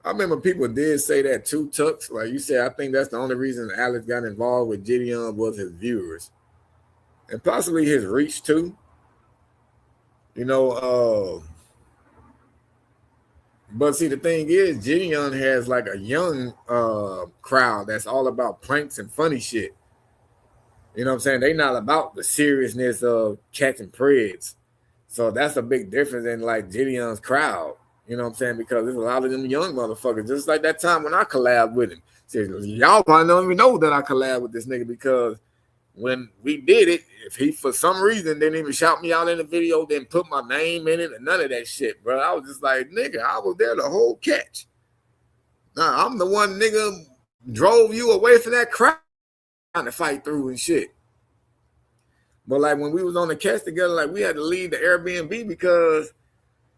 I remember people did say that too, Tux. Like you said, I think that's the only reason Alex got involved with Gideon was his viewers. And possibly his reach too. You know, but see the thing is Gideon has like a young crowd that's all about pranks and funny shit. You know what I'm saying? They not about the seriousness of catching preds. So that's a big difference in like Gideon's crowd. You know what I'm saying? Because there's a lot of them young motherfuckers. Just like that time when I collabed with him. Seriously, y'all probably don't even know that I collabed with this nigga because when we did it, if he for some reason didn't even shout me out in the video, didn't put my name in it, and none of that shit, bro. I was just like, nigga, I was there the whole catch. Nah, I'm the one nigga drove you away from that crowd trying to fight through and shit. But like when we was on the catch together, like we had to leave the Airbnb because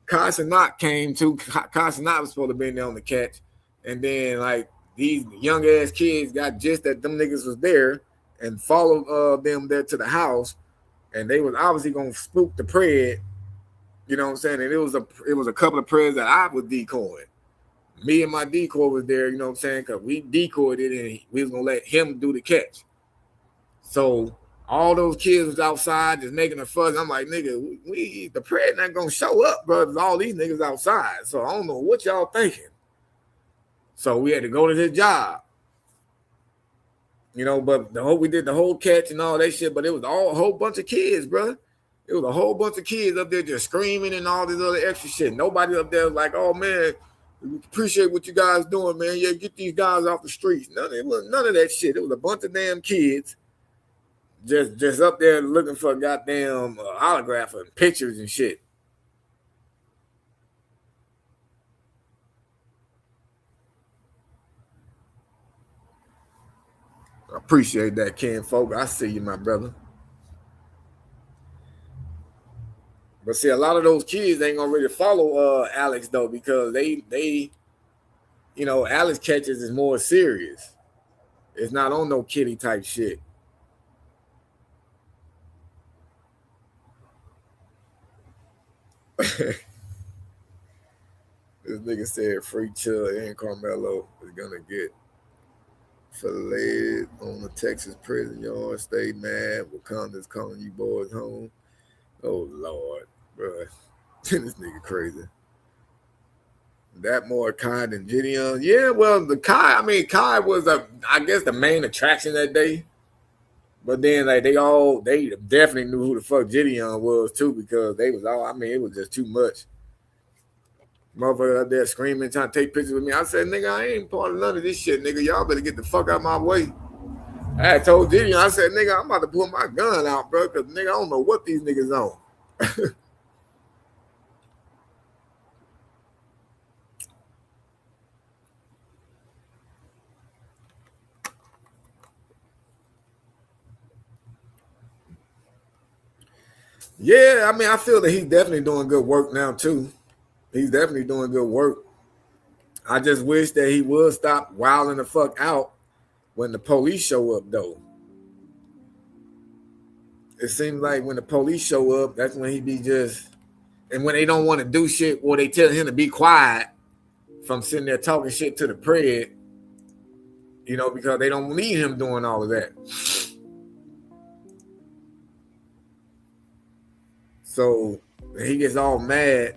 Casanat came to. Casanat was supposed to be there on the catch. And then like these young ass kids got just that them niggas was there and followed them there to the house. And they was obviously gonna spook the pred. You know what I'm saying? And it was a couple of preds that I was decoying. Me and my decoy was there, you know what I'm saying? Because we decoyed it and we was gonna let him do the catch. So all those kids was outside just making a fuss. I'm like, nigga, the pred not gonna show up, bro. There's all these niggas outside. So I don't know what y'all thinking. So we had to go to his job. You know, but we did the whole catch and all that shit, but it was all a whole bunch of kids, bro. It was a whole bunch of kids up there just screaming and all this other extra shit. Nobody up there was like, oh man, we appreciate what you guys doing, man. Yeah, get these guys off the streets. None of that shit. It was a bunch of damn kids just up there looking for a goddamn autograph and pictures and shit. I appreciate that, Ken Folk. I see you, my brother. But see, a lot of those kids ain't gonna really follow Alex though, because they you know, Alex catches is more serious. It's not on no kiddie type shit. This nigga said free chill and Carmelo is gonna get filleted on the Texas prison yard. Stay mad. Wakanda's calling you boys home. Oh Lord, bro. This nigga crazy. That more Kai than Gideon. Yeah, well, Kai was I guess the main attraction that day. But then like they definitely knew who the fuck Gideon was too, because they was all, it was just too much. Motherfucker up there screaming, trying to take pictures with me. I said, nigga, I ain't part of none of this shit, nigga. Y'all better get the fuck out of my way. I had told Gideon, I said, nigga, I'm about to pull my gun out, bro, because nigga, I don't know what these niggas on. Yeah, I feel that he's definitely doing good work now too. He's definitely doing good work. I just wish that he would stop wilding the fuck out when the police show up though. it seems like when the police show up, that's when he be just, and when they don't want to do shit, or they tell him to be quiet from sitting there talking shit to the pred, you know, because they don't need him doing all of that. So he gets all mad.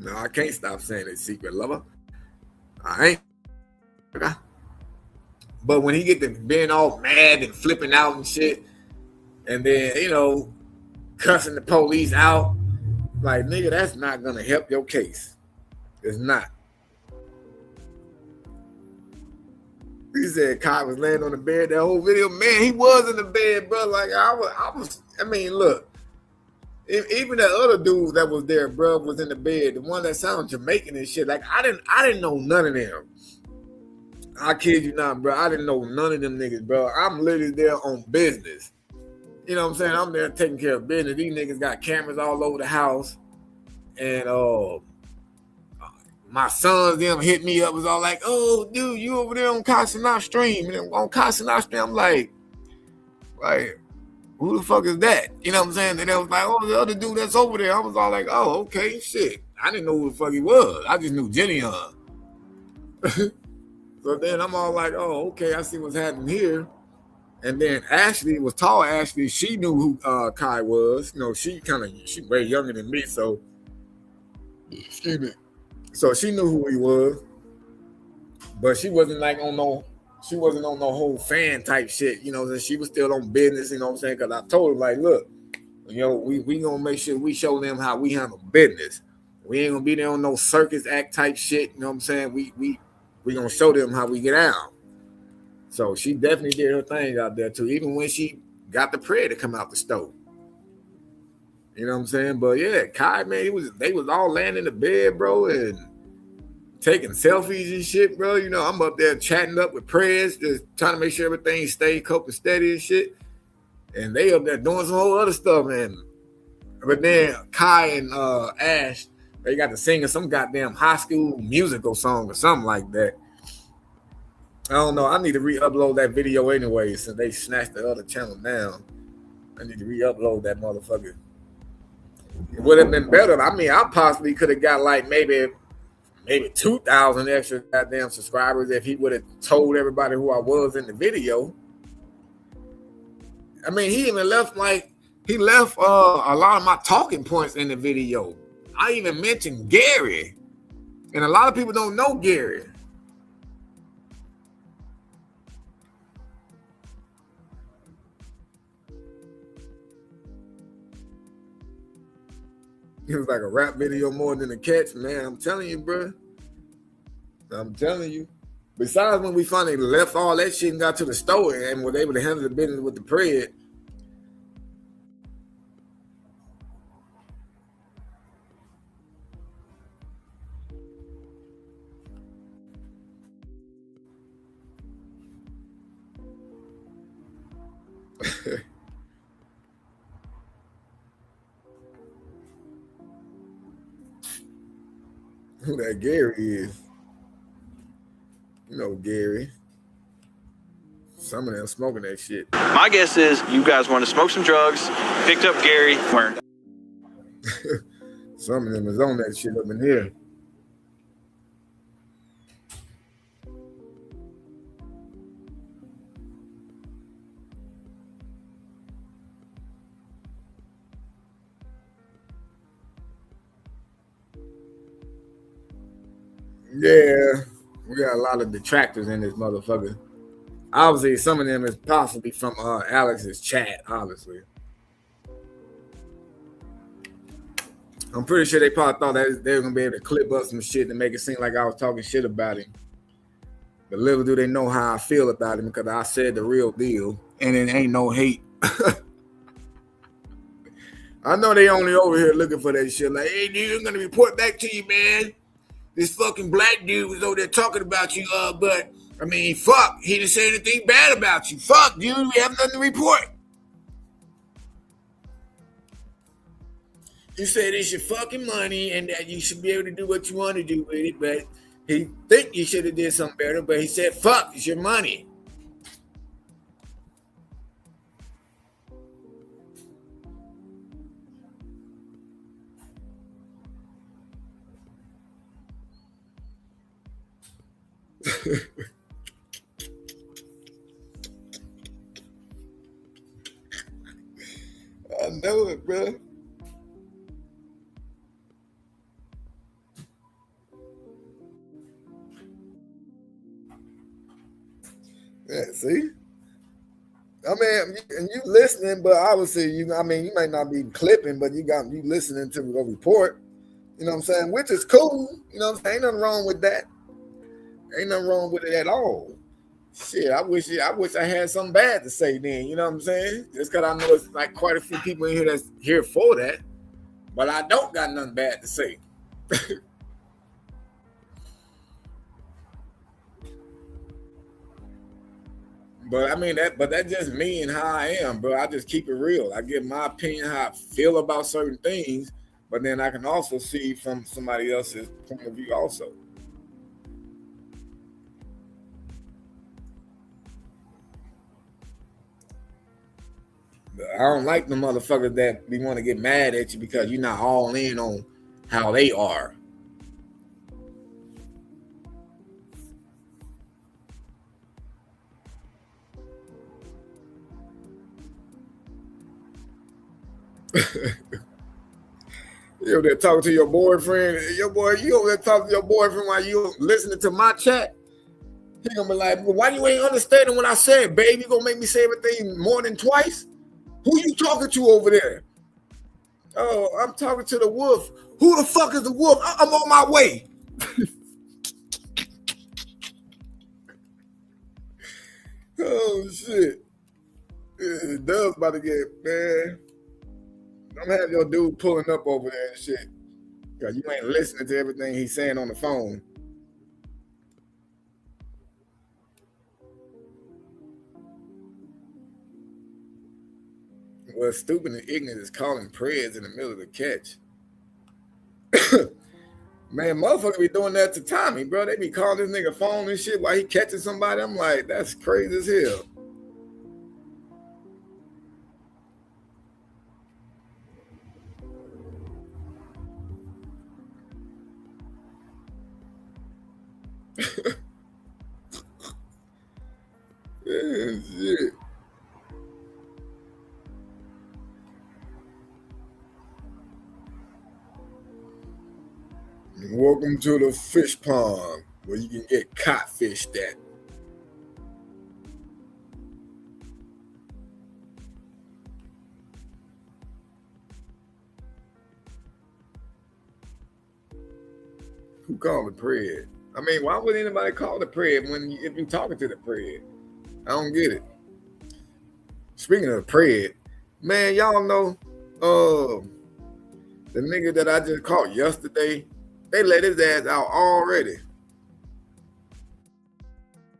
No, I can't stop saying it, secret lover. I ain't. But when he get to being all mad and flipping out and shit, and then, you know, cussing the police out, like, nigga, that's not gonna help your case. It's not. He said Kai was laying on the bed that whole video. Man, he was in the bed, bro. Like I mean, look. Even the other dudes that was there, bro, was in the bed. The one that sounded Jamaican and shit. Like I didn't know none of them. I kid you not, bro. I didn't know none of them niggas, bro. I'm literally there on business. You know what I'm saying? I'm there taking care of business. These niggas got cameras all over the house. And my sons, them hit me up, was all like, oh, dude, you over there on Casanat Stream. And on Casanat Stream, I'm like, who the fuck is that? You know what I'm saying? And they was like, oh, the other dude that's over there. I was all like, oh, okay, shit. I didn't know who the fuck he was. I just knew Jenny on. So then I'm all like, oh, okay, I see what's happening here. And then Ashley was tall. Ashley, she knew who Kai was. You know, she way younger than me, so excuse me. So she knew who he was, but she wasn't on no whole fan type shit. You know, she was still on business. You know what I'm saying? Because I told her, like, look, you know, we gonna make sure we show them how we handle business. We ain't gonna be there on no circus act type shit. You know what I'm saying? We gonna show them how we get out. So she definitely did her thing out there too, even when she got the prayer to come out the stove. You know what I'm saying? But yeah, Kai, man, they was all laying in the bed, bro, and taking selfies and shit, bro. You know, I'm up there chatting up with prayers, just trying to make sure everything stay cope and steady and shit. And they up there doing some whole other stuff, man. But then Kai and Ash, they got to singing some goddamn high school musical song or something like that. I don't know. I need to re-upload that video anyway, since they snatched the other channel down. I need to re-upload that motherfucker. It would have been better. I mean, I possibly could have got like maybe 2,000 extra goddamn subscribers if he would have told everybody who I was in the video. I mean, he even left a lot of my talking points in the video. I even mentioned Gary, and a lot of people don't know Gary. It was like a rap video more than a catch, man. I'm telling you, bro. I'm telling you. Besides when we finally left all that shit and got to the store and was able to handle the business with the bread. Who that Gary is. You know Gary. Some of them smoking that shit. My guess is you guys want to smoke some drugs, picked up Gary. Some of them is on that shit up in here. Yeah, we got a lot of detractors in this motherfucker. Obviously, some of them is possibly from Alex's chat, obviously. I'm pretty sure they probably thought that they were going to be able to clip up some shit to make it seem like I was talking shit about him. But little do they know how I feel about him, because I said the real deal, and it ain't no hate. I know they only over here looking for that shit. Like, hey, dude, I'm going to report back to you, man. This fucking black dude was over there talking about you, but, I mean, fuck. He didn't say anything bad about you. Fuck, dude, we have nothing to report. You said it's your fucking money and that you should be able to do what you want to do with it, but he think you should have did something better, but he said, fuck, it's your money. I know it, bro. Yeah, see? I mean, and you listening, but obviously you might not be clipping, but you listening to the report. You know what I'm saying? Which is cool. You know what I'm saying? Ain't nothing wrong with that. Ain't nothing wrong with it at all. Shit, I wish I had something bad to say then. You know what I'm saying? Just because I know it's like quite a few people in here that's here for that, but I don't got nothing bad to say. But I mean that's just me and how I am, bro. I just keep it real. I give my opinion how I feel about certain things, but then I can also see from somebody else's point of view also. I don't like the motherfuckers that be want to get mad at you because you're not all in on how they are. You over there talking to your boyfriend, you over there talking to your boyfriend while you listening to my chat. He gonna be like, well, why you ain't understanding what I said, babe? You gonna make me say everything more than twice? Who you talking to over there? Oh, I'm talking to the wolf. Who the fuck is the wolf? I'm on my way. Oh shit. Doug's about to get, man. I'm gonna have your dude pulling up over there and shit. Cause you ain't listening to everything he's saying on the phone. Well, stupid and ignorant is calling prayers in the middle of the catch. Man, motherfucker be doing that to Tommy, bro. They be calling this nigga phone and shit while he catching somebody. I'm like, that's crazy as hell. Yeah, shit. Welcome to the fish pond where you can get catfished at. Who called the prayer? I mean, why would anybody call the prayer if you're talking to the prayer? I don't get it. Speaking of the prayer, man, y'all know the nigga that I just caught yesterday, they let his ass out already.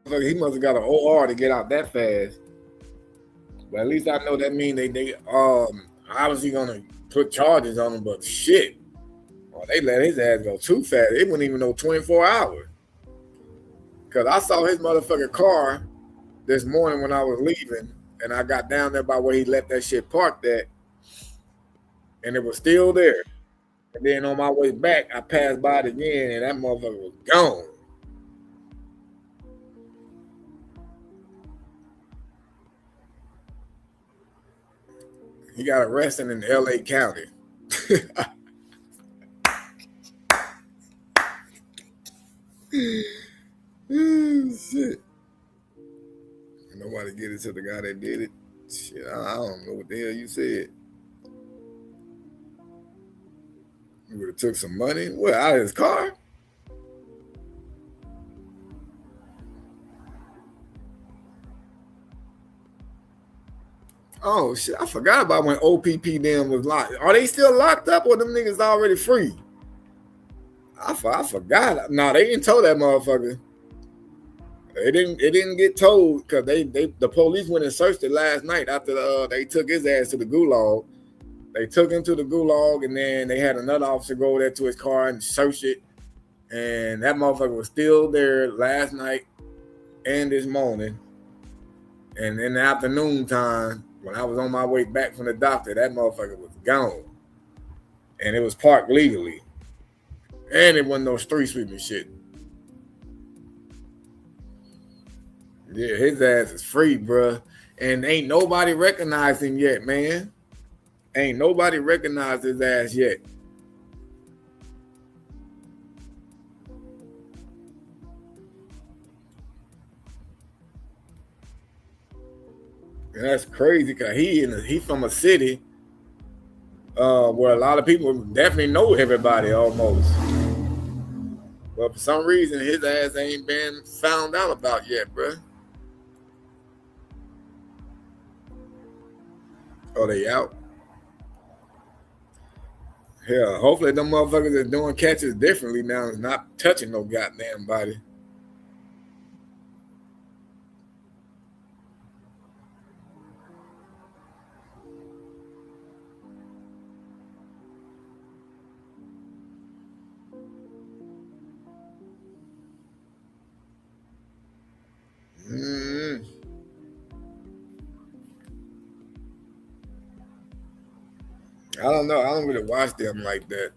He must have got an OR to get out that fast. But at least I know that means they obviously gonna put charges on him, but shit. Well, they let his ass go too fast. They wouldn't even know 24 hours. Cause I saw his motherfucking car this morning when I was leaving, and I got down there by where he left that shit parked at, and it was still there. And then on my way back, I passed by it again, and that motherfucker was gone. He got arrested in LA County. Shit. Nobody get it to the guy that did it. Shit, I don't know what the hell you said. You would have took some money. What, out of his car? Oh shit, I forgot about when OPP them was locked. Are they still locked up or them niggas already free? I forgot. No, they didn't tow that motherfucker. It didn't get told because the police went and searched it last night after they took his ass to the gulag. They took him to the gulag, and then they had another officer go there to his car and search it. And that motherfucker was still there last night and this morning. And in the afternoon time, when I was on my way back from the doctor, that motherfucker was gone. And it was parked legally. And it wasn't no street sweeping shit. Yeah, his ass is free, bruh. And ain't nobody recognized him yet, man. Ain't nobody recognized his ass yet. And that's crazy because he from a city where a lot of people definitely know everybody almost. But for some reason, his ass ain't been found out about yet, bruh. Oh, they out? Hell, hopefully them motherfuckers are doing catches differently now and not touching no goddamn body. I don't know. I don't really watch them like that.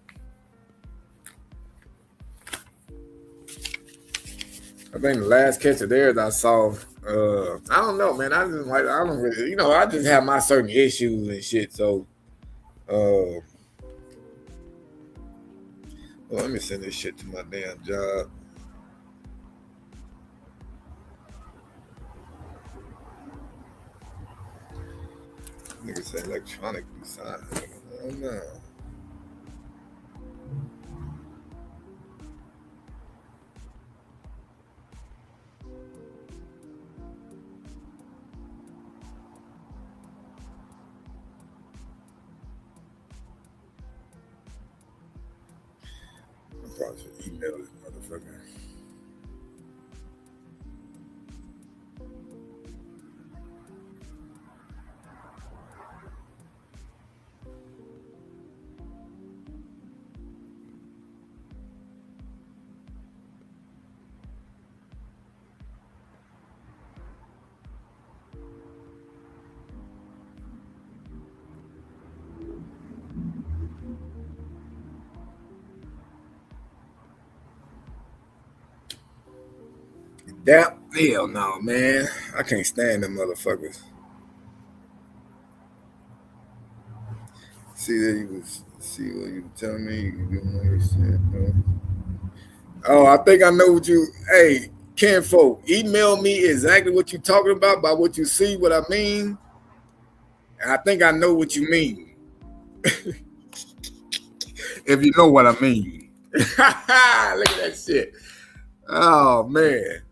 I think the last catch of theirs I saw, I don't know, man. I don't really, I just have my certain issues and shit. So, well, let me send this shit to my damn job. Nigga say electronic design. I don't know. I probably should email this motherfucker. That hell no, man. I can't stand them motherfuckers. See that you was see what you telling me. You didn't understand, bro. Oh, I think I know what you. Hey, Kenfolk, email me exactly what you're talking about by what you see, what I mean. And I think I know what you mean. If you know what I mean. Look at that shit. Oh man.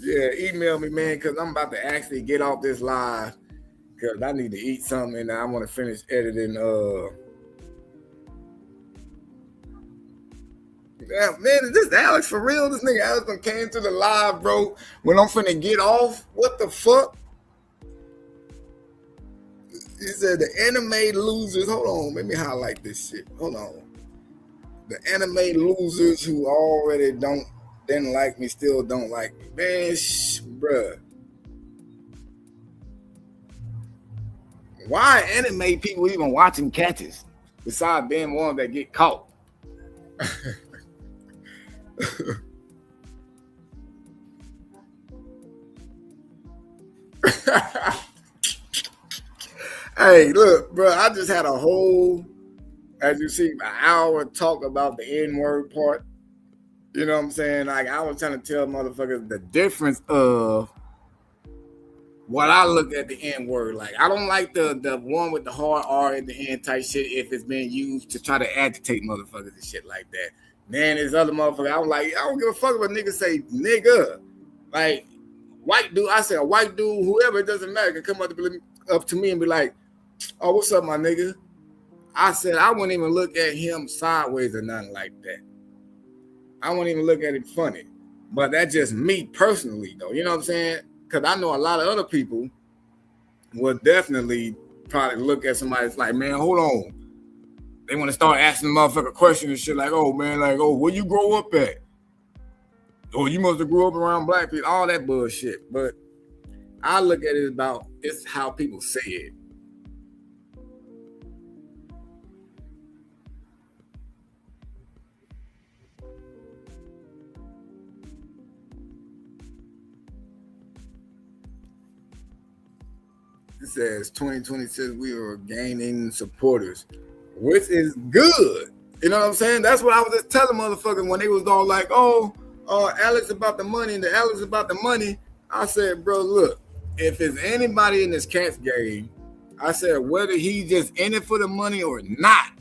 Yeah, email me, man, because I'm about to actually get off this live because I need to eat something and I want to finish editing. Yeah, man, is this Alex for real? This nigga Alex done came to the live, bro. When I'm finna get off, what the fuck? He said the anime losers. Hold on, let me highlight this shit. Hold on. The anime losers who already didn't like me still don't like me. Man, bruh. Why anime people even watching catches besides being one that get caught? Hey, look, bro, I just had a whole, as you see, an hour talk about the N-word part. You know what I'm saying? Like, I was trying to tell motherfuckers the difference of what I look at the N-word. Like, I don't like the one with the hard R at the end type shit if it's being used to try to agitate motherfuckers and shit like that. Man, this other motherfucker, I was like, I don't give a fuck if a nigga say nigga. Like, white dude, I said a white dude, whoever, it doesn't matter, can come up to me and be like, oh, what's up, my nigga? I said I wouldn't even look at him sideways or nothing like that. I wouldn't even look at him funny. But that's just me personally, though. You know what I'm saying? Because I know a lot of other people will definitely probably look at somebody that's like, man, hold on. They want to start asking the motherfucker questions and shit like, oh, man, like, oh, where you grow up at? Oh, you must have grew up around black people. All that bullshit. But I look at it about it's how people say it. It says 2026 we are gaining supporters, which is good. You know what I'm saying? That's what I was just telling motherfuckers when they was all like, oh, Alex about the money and the Alex about the money. I said, bro, look, if there's anybody in this cat's game, I said, whether he just in it for the money or not,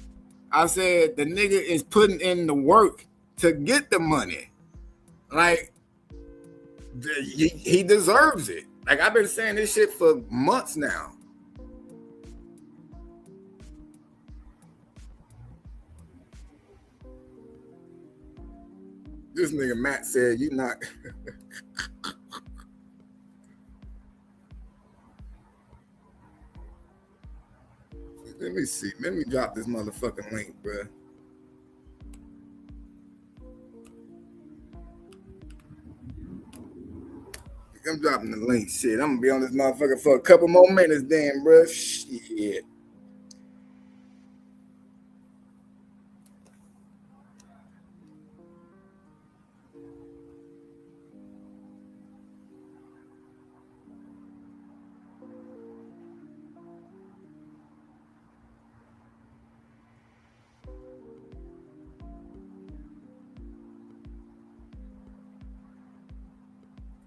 I said, the nigga is putting in the work to get the money. Like, he deserves it. Like, I've been saying this shit for months now. This nigga Matt said, you not... Let me see. Let me drop this motherfucking link, bro. I'm dropping the link. Shit, I'm gonna be on this motherfucker for a couple more minutes, then, bro. Shit.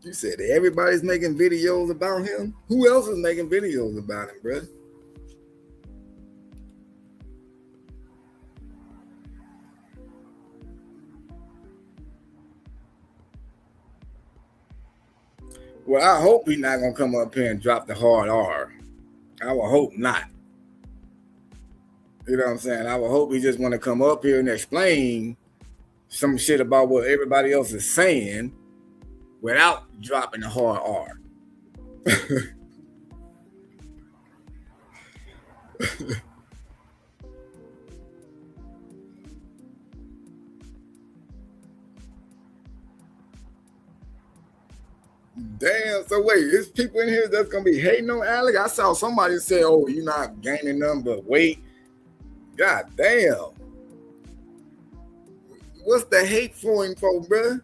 You said everybody's making videos about him? Who else is making videos about him, bro? Well, I hope he's not gonna come up here and drop the hard R. I will hope not. You know what I'm saying? I will hope he just want to come up here and explain some shit about what everybody else is saying without dropping the hard R. Damn, so wait, there's people in here that's gonna be hating on Alex? I saw somebody say, oh, you're not gaining none but weight. God damn. What's the hate for him for, bruh?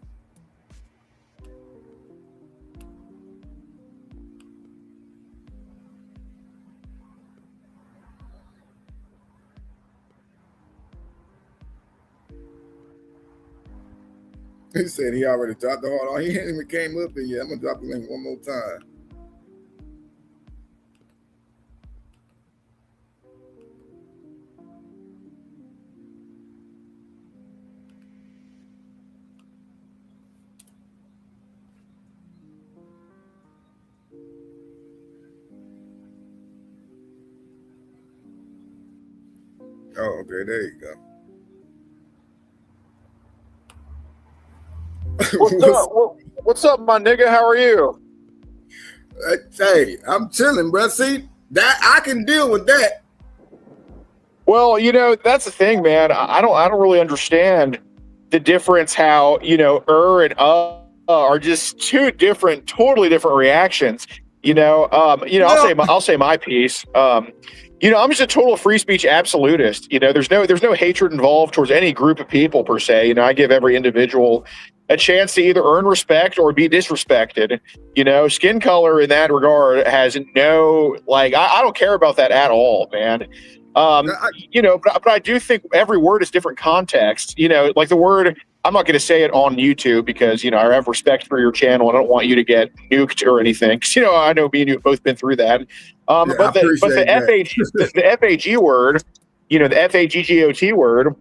He said he already dropped the hard R. He ain't even came up here yet. I'm gonna drop the link one more time. Oh, okay, there you go. What's up, my nigga? How are you? Hey, I'm chilling, bro. See, that I can deal with that. Well, you know, that's the thing, man. I don't really understand the difference. How, you know, and are just two different, totally different reactions. I'll say my piece. I'm just a total free speech absolutist. There's no hatred involved towards any group of people per se. I give every individual a chance to either earn respect or be disrespected. Skin color in that regard has no, I don't care about that at all, man. But I do think every word is different context. Like the word, I'm not going to say it on YouTube because, I have respect for your channel and I don't want you to get nuked or anything. Because, I know me and you have both been through that. But the FAG word, the FAGGOT word,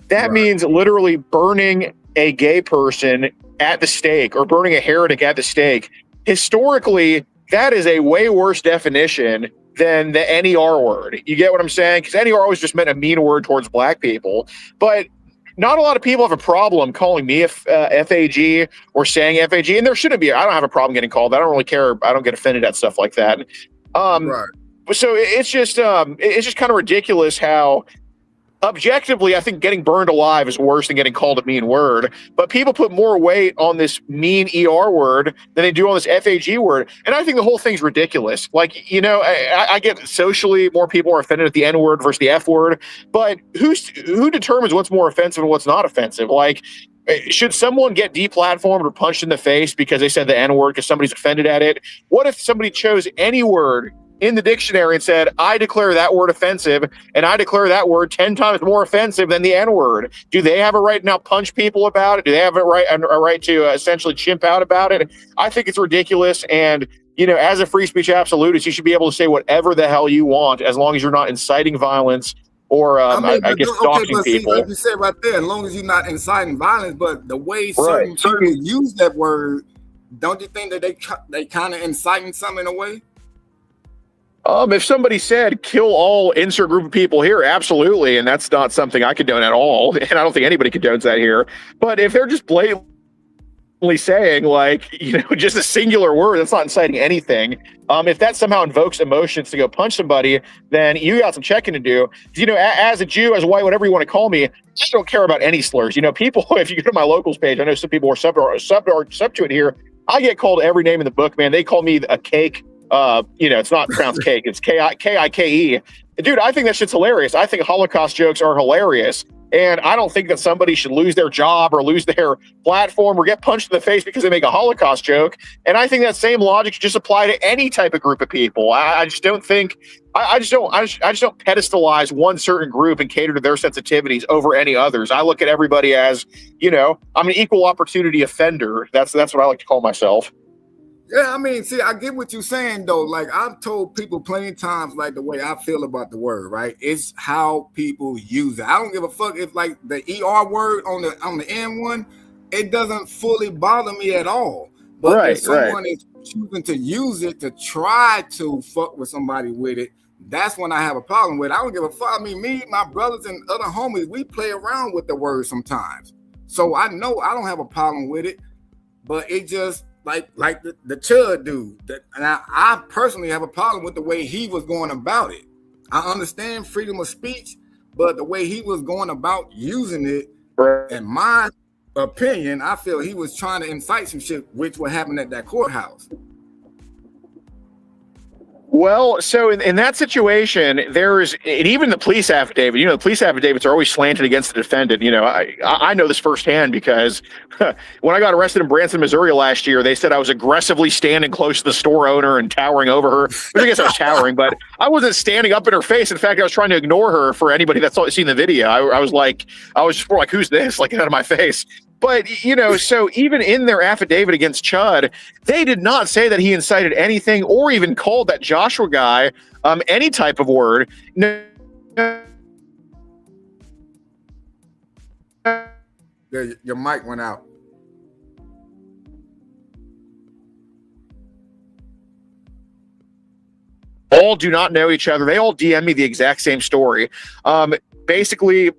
that means literally burning a gay person at the stake or burning a heretic at the stake. Historically, that is a way worse definition than the NER word. You get what I'm saying? Because NER always just meant a mean word towards black people. But not a lot of people have a problem calling me FAG or saying FAG, and there shouldn't be. I don't have a problem getting called. I don't really care. I don't get offended at stuff like that. So it's just kind of ridiculous how objectively, I think getting burned alive is worse than getting called a mean word. But people put more weight on this mean ER word than they do on this FAG word. And I think the whole thing's ridiculous. I get socially more people are offended at the N word versus the F word. But who determines what's more offensive and what's not offensive? Should someone get deplatformed or punched in the face because they said the N word because somebody's offended at it? What if somebody chose any word in the dictionary and said, I declare that word offensive, and I declare that word 10 times more offensive than the N-word. Do they have a right to now punch people about it? Do they have a right to essentially chimp out about it? I think it's ridiculous. And, you know, as a free speech absolutist, you should be able to say whatever the hell you want as long as you're not inciting violence or, I guess, doxing people. See, like you said right there, as long as you're not inciting violence, but the way Right. certain people use that word, don't you think that they kind of inciting something in a way? If somebody said kill all insert group of people here, absolutely, and that's not something I condone at all, and I don't think anybody condones that here. But if they're just blatantly saying, like, you know, just a singular word that's not inciting anything, if that somehow invokes emotions to go punch somebody, then you got some checking to do. You know, as a Jew, as a white, whatever you want to call me, I just don't care about any slurs. You know, people, if you go to my locals page, I know some people are sub to it here. I get called every name in the book, man. They call me a cake. You know, it's not pronounced cake, it's Kike. Dude, I think that shit's hilarious. I think Holocaust jokes are hilarious. And I don't think that somebody should lose their job or lose their platform or get punched in the face because they make a Holocaust joke. And I think that same logic should just apply to any type of group of people. I just don't think, I just don't pedestalize one certain group and cater to their sensitivities over any others. I look at everybody as, you know, I'm an equal opportunity offender. That's what I like to call myself. Yeah, I mean, see, I get what you're saying, though. Like, I've told people plenty of times, like, the way I feel about the word, right? It's how people use it. I don't give a fuck if, like, the ER word on the N one, it doesn't fully bother me at all. But if someone is choosing to use it to try to fuck with somebody with it, that's when I have a problem with it. I don't give a fuck. I mean, me, my brothers, and other homies, we play around with the word sometimes. So I know I don't have a problem with it, but it just... Like the Chud dude, and I personally have a problem with the way he was going about it. I understand freedom of speech, but the way he was going about using it, in my opinion, I feel he was trying to incite some shit, which would happen at that courthouse. Well, so in that situation, there's, and even the police affidavit, you know, the police affidavits are always slanted against the defendant. You know, I know this firsthand because when I got arrested in Branson, Missouri last year, they said I was aggressively standing close to the store owner and towering over her. Which I guess I was towering, but I wasn't standing up in her face. In fact, I was trying to ignore her. For anybody that's seen the video, I was just more like, who's this? Like, get out of my face. But, you know, so even in their affidavit against Chud, they did not say that he incited anything or even called that Joshua guy any type of word. No. Your mic went out. All do not know each other. They all DM me the exact same story. Basically,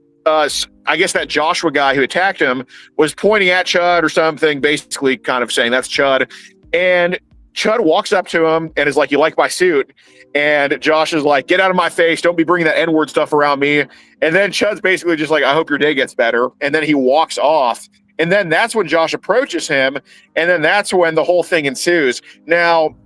I guess that Joshua guy who attacked him was pointing at Chud or something, basically kind of saying that's Chud. And Chud walks up to him and is like, you like my suit? And Josh is like, get out of my face. Don't be bringing that N-word stuff around me. And then Chud's basically just like, I hope your day gets better. And then he walks off. And then that's when Josh approaches him. And then that's when the whole thing ensues. Now,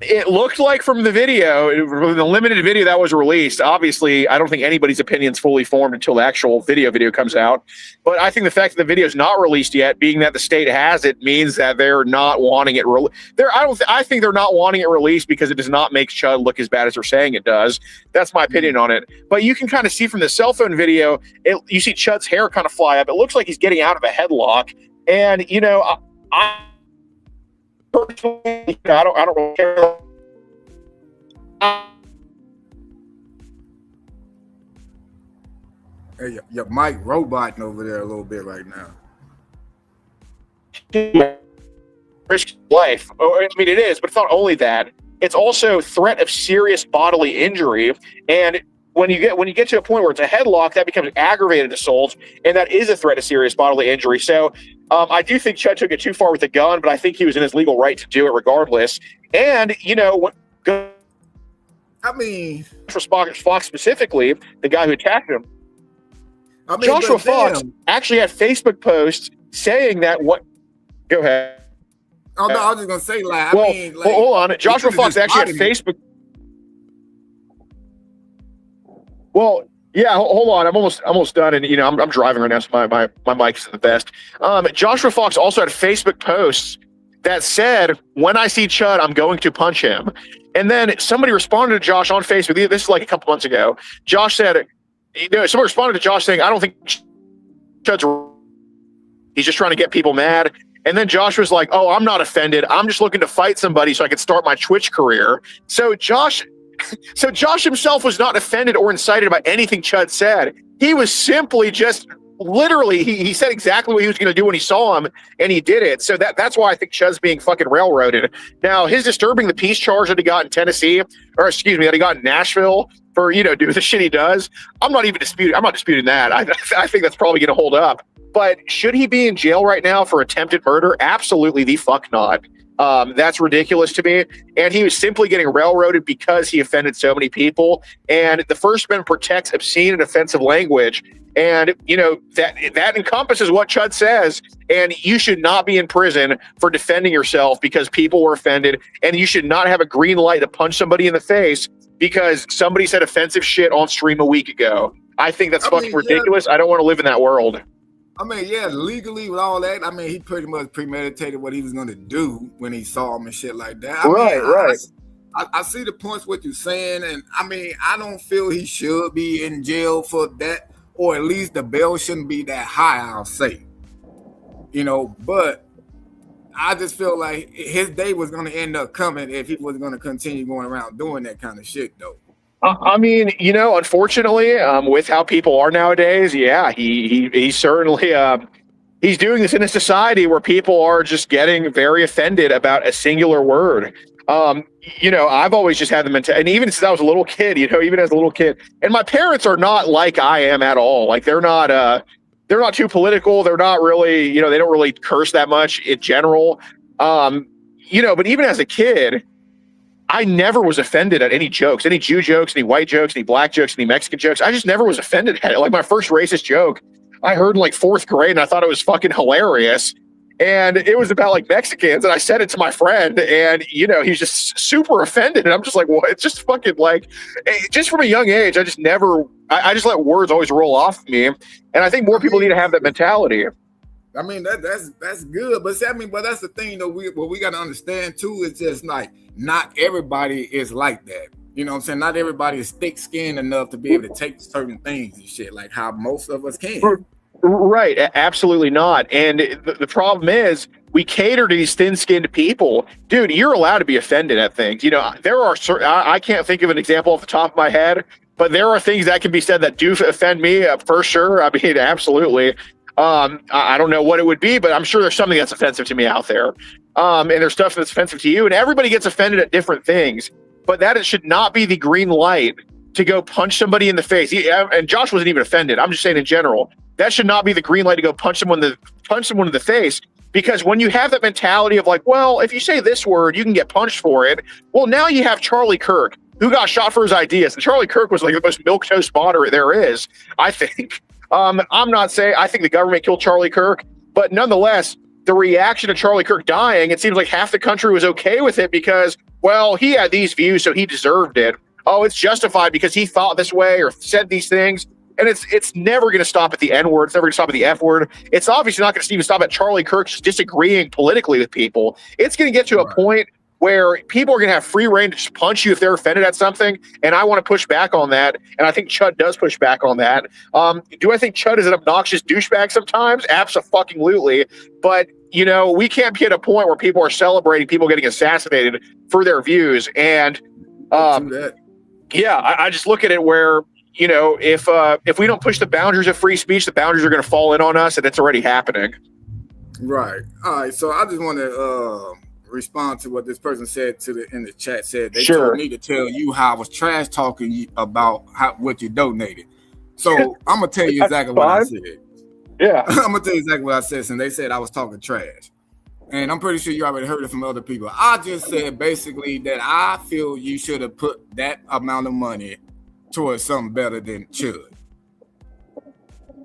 it looked like from the video, the limited video that was released, obviously, I don't think anybody's opinion's fully formed until the actual video comes out. But I think the fact that the video is not released yet, being that the state has it, means that they're not wanting it. I think they're not wanting it released because it does not make Chud look as bad as they're saying it does. That's my opinion on it. But you can kind of see from the cell phone video, you see Chud's hair kind of fly up. It looks like he's getting out of a headlock. And, you know, I personally, I don't really care. Hey, your mic roboting over there a little bit right now. Risk life. I mean, it is, but it's not only that. It's also threat of serious bodily injury. And when you get to a point where it's a headlock, that becomes aggravated assault, and that is a threat of serious bodily injury. So I do think Chud took it too far with the gun, but I think he was in his legal right to do it regardless. And, you know, I mean, Fox specifically, the guy who attacked him, Joshua Fox actually had Facebook posts saying that what. Go ahead. Oh no, I was just gonna say, like, well, I mean, like, hold on. Joshua Fox actually had Facebook. Well, yeah, hold on. I'm almost done, and you know, I'm driving right now, so my mic's the best. Joshua Fox also had Facebook posts that said, when I see Chud, I'm going to punch him. And then somebody responded to Josh on Facebook. This is like a couple months ago. Josh said, somebody responded to Josh saying, I don't think Chud's, he's just trying to get people mad. And then Josh was like, oh, I'm not offended. I'm just looking to fight somebody so I can start my Twitch career. So Josh himself was not offended or incited by anything Chud said. He was simply just literally, he said exactly what he was going to do when he saw him, and he did it. So that's why I think Chud's being fucking railroaded. Now, his disturbing the peace charge that he got in Tennessee, or excuse me, that he got in Nashville for, doing the shit he does, I'm not disputing that. I think that's probably going to hold up. But should he be in jail right now for attempted murder? Absolutely the fuck not. That's ridiculous to me. And he was simply getting railroaded because he offended so many people. And the First Amendment protects obscene and offensive language. And, that encompasses what Chud says. And you should not be in prison for defending yourself because people were offended. And you should not have a green light to punch somebody in the face because somebody said offensive shit on stream a week ago. I think that's fucking ridiculous. I don't want to live in that world. I mean, yeah, legally with all that, I mean, he pretty much premeditated what he was going to do when he saw him and shit like that. Right. I see the points what you're saying, and I mean, I don't feel he should be in jail for that, or at least the bail shouldn't be that high, I'll say. But I just feel like his day was going to end up coming if he was going to continue going around doing that kind of shit, though. I mean, unfortunately, with how people are nowadays, yeah, he certainly he's doing this in a society where people are just getting very offended about a singular word. I've always just had the mentality, and even since I was a little kid, even as a little kid, and my parents are not like I am at all. Like they're not too political. They're not really, they don't really curse that much in general. But even as a kid, I never was offended at any jokes, any Jew jokes, any white jokes, any black jokes, any Mexican jokes. I just never was offended at it. Like my first racist joke, I heard in like fourth grade and I thought it was fucking hilarious. And it was about like Mexicans. And I said it to my friend and, he's just super offended. And I'm just like, well, it's just fucking like, just from a young age, I just let words always roll off of me. And I think more people need to have that mentality. I mean, that's good. But but that's the thing, what we got to understand too, is just like, not everybody is like that. You know what I'm saying? Not everybody is thick-skinned enough to be able to take certain things and shit, like how most of us can. Right. Absolutely not. And the problem is we cater to these thin-skinned people. Dude, you're allowed to be offended at things. There are certain, I can't think of an example off the top of my head, but there are things that can be said that do offend me for sure. I mean, absolutely. I don't know what it would be, but I'm sure there's something that's offensive to me out there. And there's stuff that's offensive to you, and everybody gets offended at different things. But that it should not be the green light to go punch somebody in the face. And Josh wasn't even offended. I'm just saying in general, that should not be the green light to go punch someone in the face. Because when you have that mentality of like, well, if you say this word, you can get punched for it. Well, now you have Charlie Kirk, who got shot for his ideas. And Charlie Kirk was like the most milquetoast moderate there is, I think. I'm not saying I think the government killed Charlie Kirk, but nonetheless, the reaction to Charlie Kirk dying, it seems like half the country was okay with it because, well, he had these views, so he deserved it. Oh, it's justified because he thought this way or said these things. And it's never going to stop at the N word. It's never going to stop at the F word. It's obviously not going to even stop at Charlie Kirk just disagreeing politically with people. It's going to get to a point where people are going to have free reign to just punch you if they're offended at something. And I want to push back on that. And I think Chud does push back on that. Do I think Chud is an obnoxious douchebag sometimes? Absolutely. But, we can't be at a point where people are celebrating people getting assassinated for their views. And I just look at it where, if we don't push the boundaries of free speech, the boundaries are going to fall in on us, and it's already happening. Right. All right. So I just want to respond to what this person said in the chat. Said they told me to tell you how I was trash talking about what you donated. So I'm gonna tell you exactly what I said. Yeah, I'm gonna tell you exactly what I said. And they said I was talking trash, and I'm pretty sure you already heard it from other people. I just said basically that I feel you should have put that amount of money towards something better than Chud.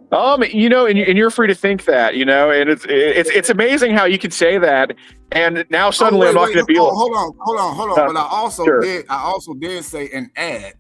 And you're free to think that, and it's amazing how you can say that, and now suddenly I'm not going to be. Hold on. But I also did say an ad.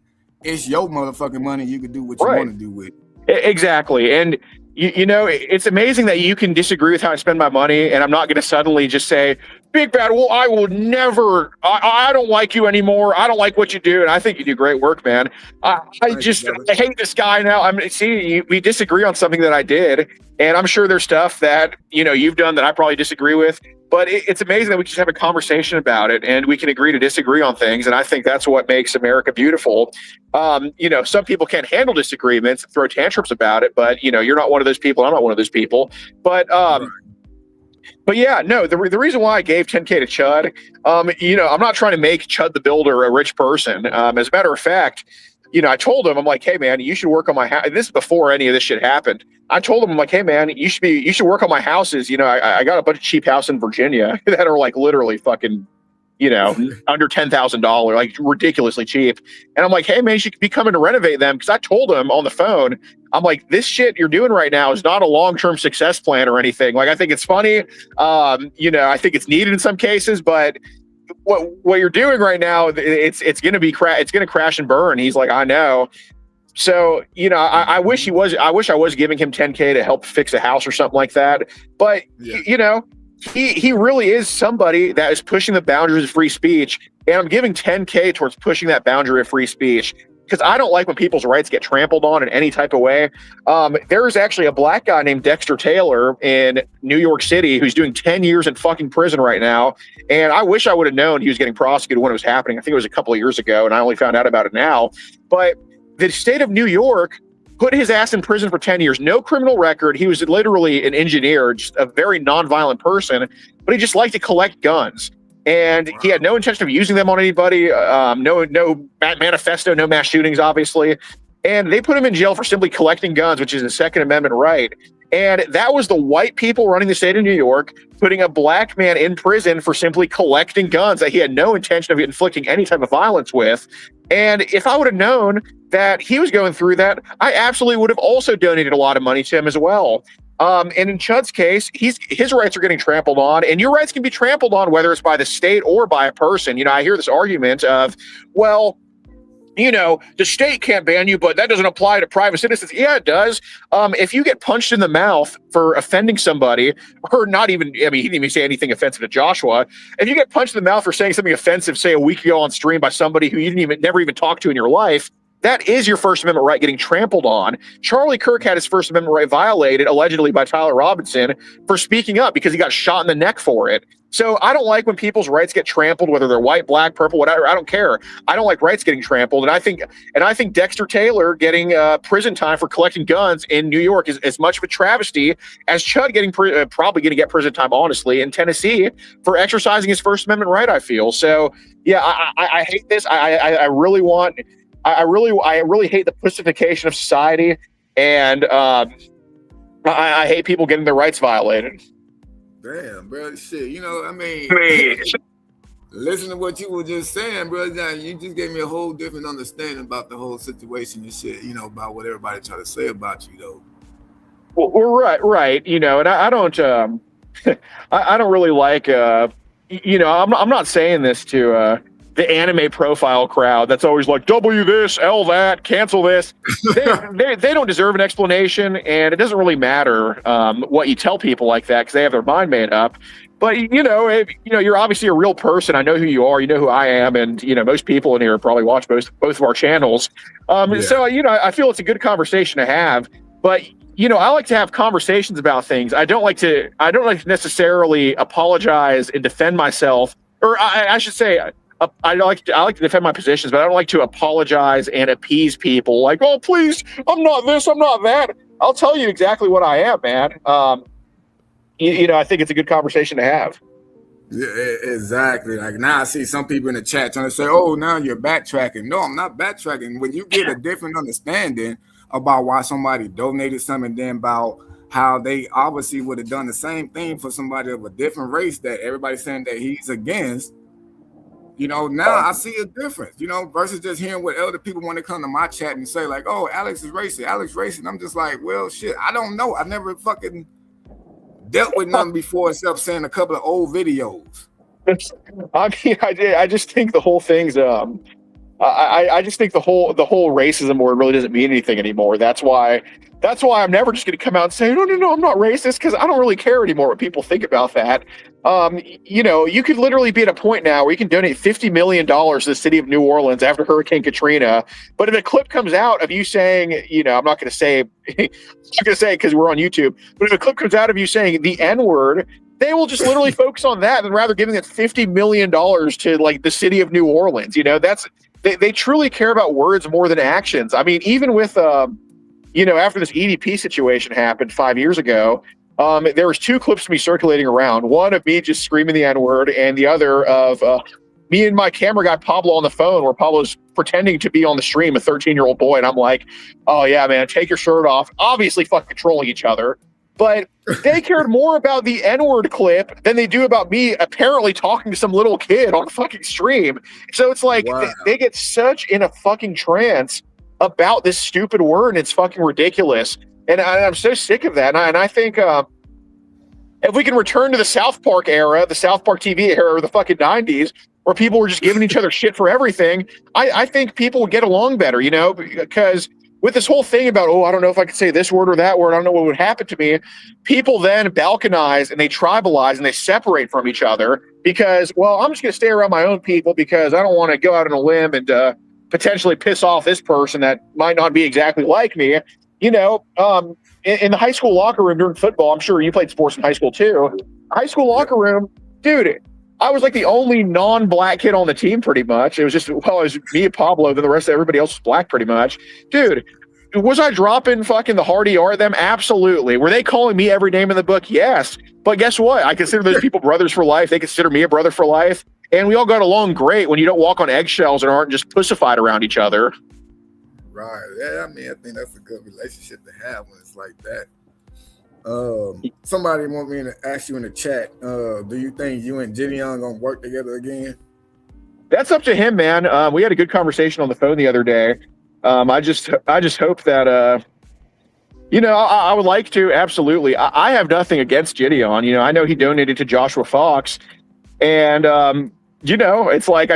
It's your motherfucking money. You can do what you want to do with it. Exactly, and it's amazing that you can disagree with how I spend my money, and I'm not going to suddenly just say, Big Bad, well, I will never, I don't like you anymore. I don't like what you do. And I think you do great work, man. I hate this guy now. We disagree on something that I did, and I'm sure there's stuff that, you've done that I probably disagree with. But it's amazing that we can just have a conversation about it and we can agree to disagree on things. And I think that's what makes America beautiful. Some people can't handle disagreements and throw tantrums about it, but you're not one of those people. I'm not one of those people. But yeah, no, the reason why I gave 10K to Chud, I'm not trying to make Chud the Builder a rich person. As a matter of fact, I told him, I'm like, hey man, you should work on my house. This is before any of this shit happened. I told him, I'm like, hey man, you should work on my houses. I got a bunch of cheap houses in Virginia that are like literally fucking, under $10,000, like ridiculously cheap. And I'm like, hey man, you should be coming to renovate them. Cause I told him on the phone, I'm like, this shit you're doing right now is not a long-term success plan or anything. Like, I think it's funny. I think it's needed in some cases, but what you're doing right now, it's going to crash and burn. He's like, I know. So, I wish I was giving him 10K to help fix a house or something like that. But, he really is somebody that is pushing the boundaries of free speech. And I'm giving 10K towards pushing that boundary of free speech because I don't like when people's rights get trampled on in any type of way. There's actually a black guy named Dexter Taylor in New York City who's doing 10 years in fucking prison right now. And I wish I would have known he was getting prosecuted when it was happening. I think it was a couple of years ago, and I only found out about it now. But the state of New York put his ass in prison for 10 years. No criminal record. He was literally an engineer, just a very nonviolent person, but he just liked to collect guns. And he had no intention of using them on anybody. No manifesto, no mass shootings, obviously. And they put him in jail for simply collecting guns, which is a Second Amendment right. And that was the white people running the state of New York putting a black man in prison for simply collecting guns that he had no intention of inflicting any type of violence with. And if I would have known that he was going through that, I absolutely would have also donated a lot of money to him as well. And in Chud's case, his rights are getting trampled on, and your rights can be trampled on whether it's by the state or by a person. I hear this argument of, well, the state can't ban you, but that doesn't apply to private citizens. Yeah, it does. If you get punched in the mouth for offending somebody, or not even, he didn't even say anything offensive to Joshua. If you get punched in the mouth for saying something offensive, say a week ago on stream by somebody who you never even talked to in your life, that is your First Amendment right getting trampled on. Charlie Kirk had his First Amendment right violated, allegedly by Tyler Robinson, for speaking up because he got shot in the neck for it. So I don't like when people's rights get trampled, whether they're white, black, purple, whatever. I don't care. I don't like rights getting trampled. And I think Dexter Taylor getting prison time for collecting guns in New York is as much of a travesty as Chud getting probably going to get prison time, honestly, in Tennessee for exercising his First Amendment right, I feel. So, yeah, I hate this. I really hate the pussification of society, and I hate people getting their rights violated. Damn, bro, shit. Listen to what you were just saying, bro. Now, you just gave me a whole different understanding about the whole situation and shit. About what everybody try to say about you, though. Well, right. And I don't, I don't really like. I'm not saying this to the anime profile crowd that's always like W this, L that, cancel this. They don't deserve an explanation, and it doesn't really matter what you tell people like that because they have their mind made up. But you're obviously a real person. I know who you are. You know who I am, and most people in here probably watch both of our channels. So I feel it's a good conversation to have. But I like to have conversations about things. I don't like to necessarily apologize and defend myself, or I should say. I like to defend my positions, but I don't like to apologize and appease people. Like, oh, please, I'm not this, I'm not that. I'll tell you exactly what I am, man. I think it's a good conversation to have. Yeah, exactly. Like now I see some people in the chat trying to say, oh, now you're backtracking. No, I'm not backtracking. When you get a different understanding about why somebody donated something, then about how they obviously would have done the same thing for somebody of a different race that everybody's saying that he's against. Now I see a difference, versus just hearing what other people want to come to my chat and say like, oh, Alex is racist. I'm just like, well, shit, I don't know. I've never fucking dealt with nothing before except saying a couple of old videos. I just think the whole thing's, I just think the whole racism word really doesn't mean anything anymore. That's why I'm never just going to come out and say no, I'm not racist, because I don't really care anymore what people think about that. You could literally be at a point now where you can donate $50 million to the city of New Orleans after Hurricane Katrina. But if a clip comes out of you saying, I'm not going to say, because we're on YouTube, but if a clip comes out of you saying the N word, they will just literally focus on that and rather giving it $50 million to like the city of New Orleans. They truly care about words more than actions. I mean, even with, after this EDP situation happened 5 years ago, there was two clips of me circulating around. One of me just screaming the N-word, and the other of me and my camera guy Pablo on the phone, where Pablo's pretending to be on the stream, a 13-year-old boy, and I'm like, oh yeah, man, take your shirt off. Obviously fucking trolling each other. But they cared more about the N-word clip than they do about me apparently talking to some little kid on a fucking stream. So it's like they get such in a fucking trance about this stupid word, and it's fucking ridiculous. And I'm so sick of that. And I think if we can return to the South Park era, the South Park TV era, or the fucking 90s, where people were just giving each other shit for everything, I think people would get along better, because with this whole thing about, I don't know if I could say this word or that word, I don't know what would happen to me. People then balkanize and they tribalize and they separate from each other because, I'm just going to stay around my own people because I don't want to go out on a limb and potentially piss off this person that might not be exactly like me. In the high school locker room during football, I'm sure you played sports in high school too. High school locker room, dude, I was like the only non-black kid on the team pretty much. It was just, it was me and Pablo, then the rest of everybody else was black pretty much. Dude, was I dropping fucking the hard ER at them? Absolutely. Were they calling me every name in the book? Yes. But guess what? I consider those people brothers for life. They consider me a brother for life. And we all got along great when you don't walk on eggshells and aren't just pussified around each other. Right. Yeah, I think that's a good relationship to have when it's like that. Somebody want me to ask you in the chat, do you think you and Gideon gonna work together again? That's up to him, man. We had a good conversation on the phone the other day. I just hope that I would like to, absolutely. I have nothing against Gideon. I know he donated to Joshua Fox, and it's like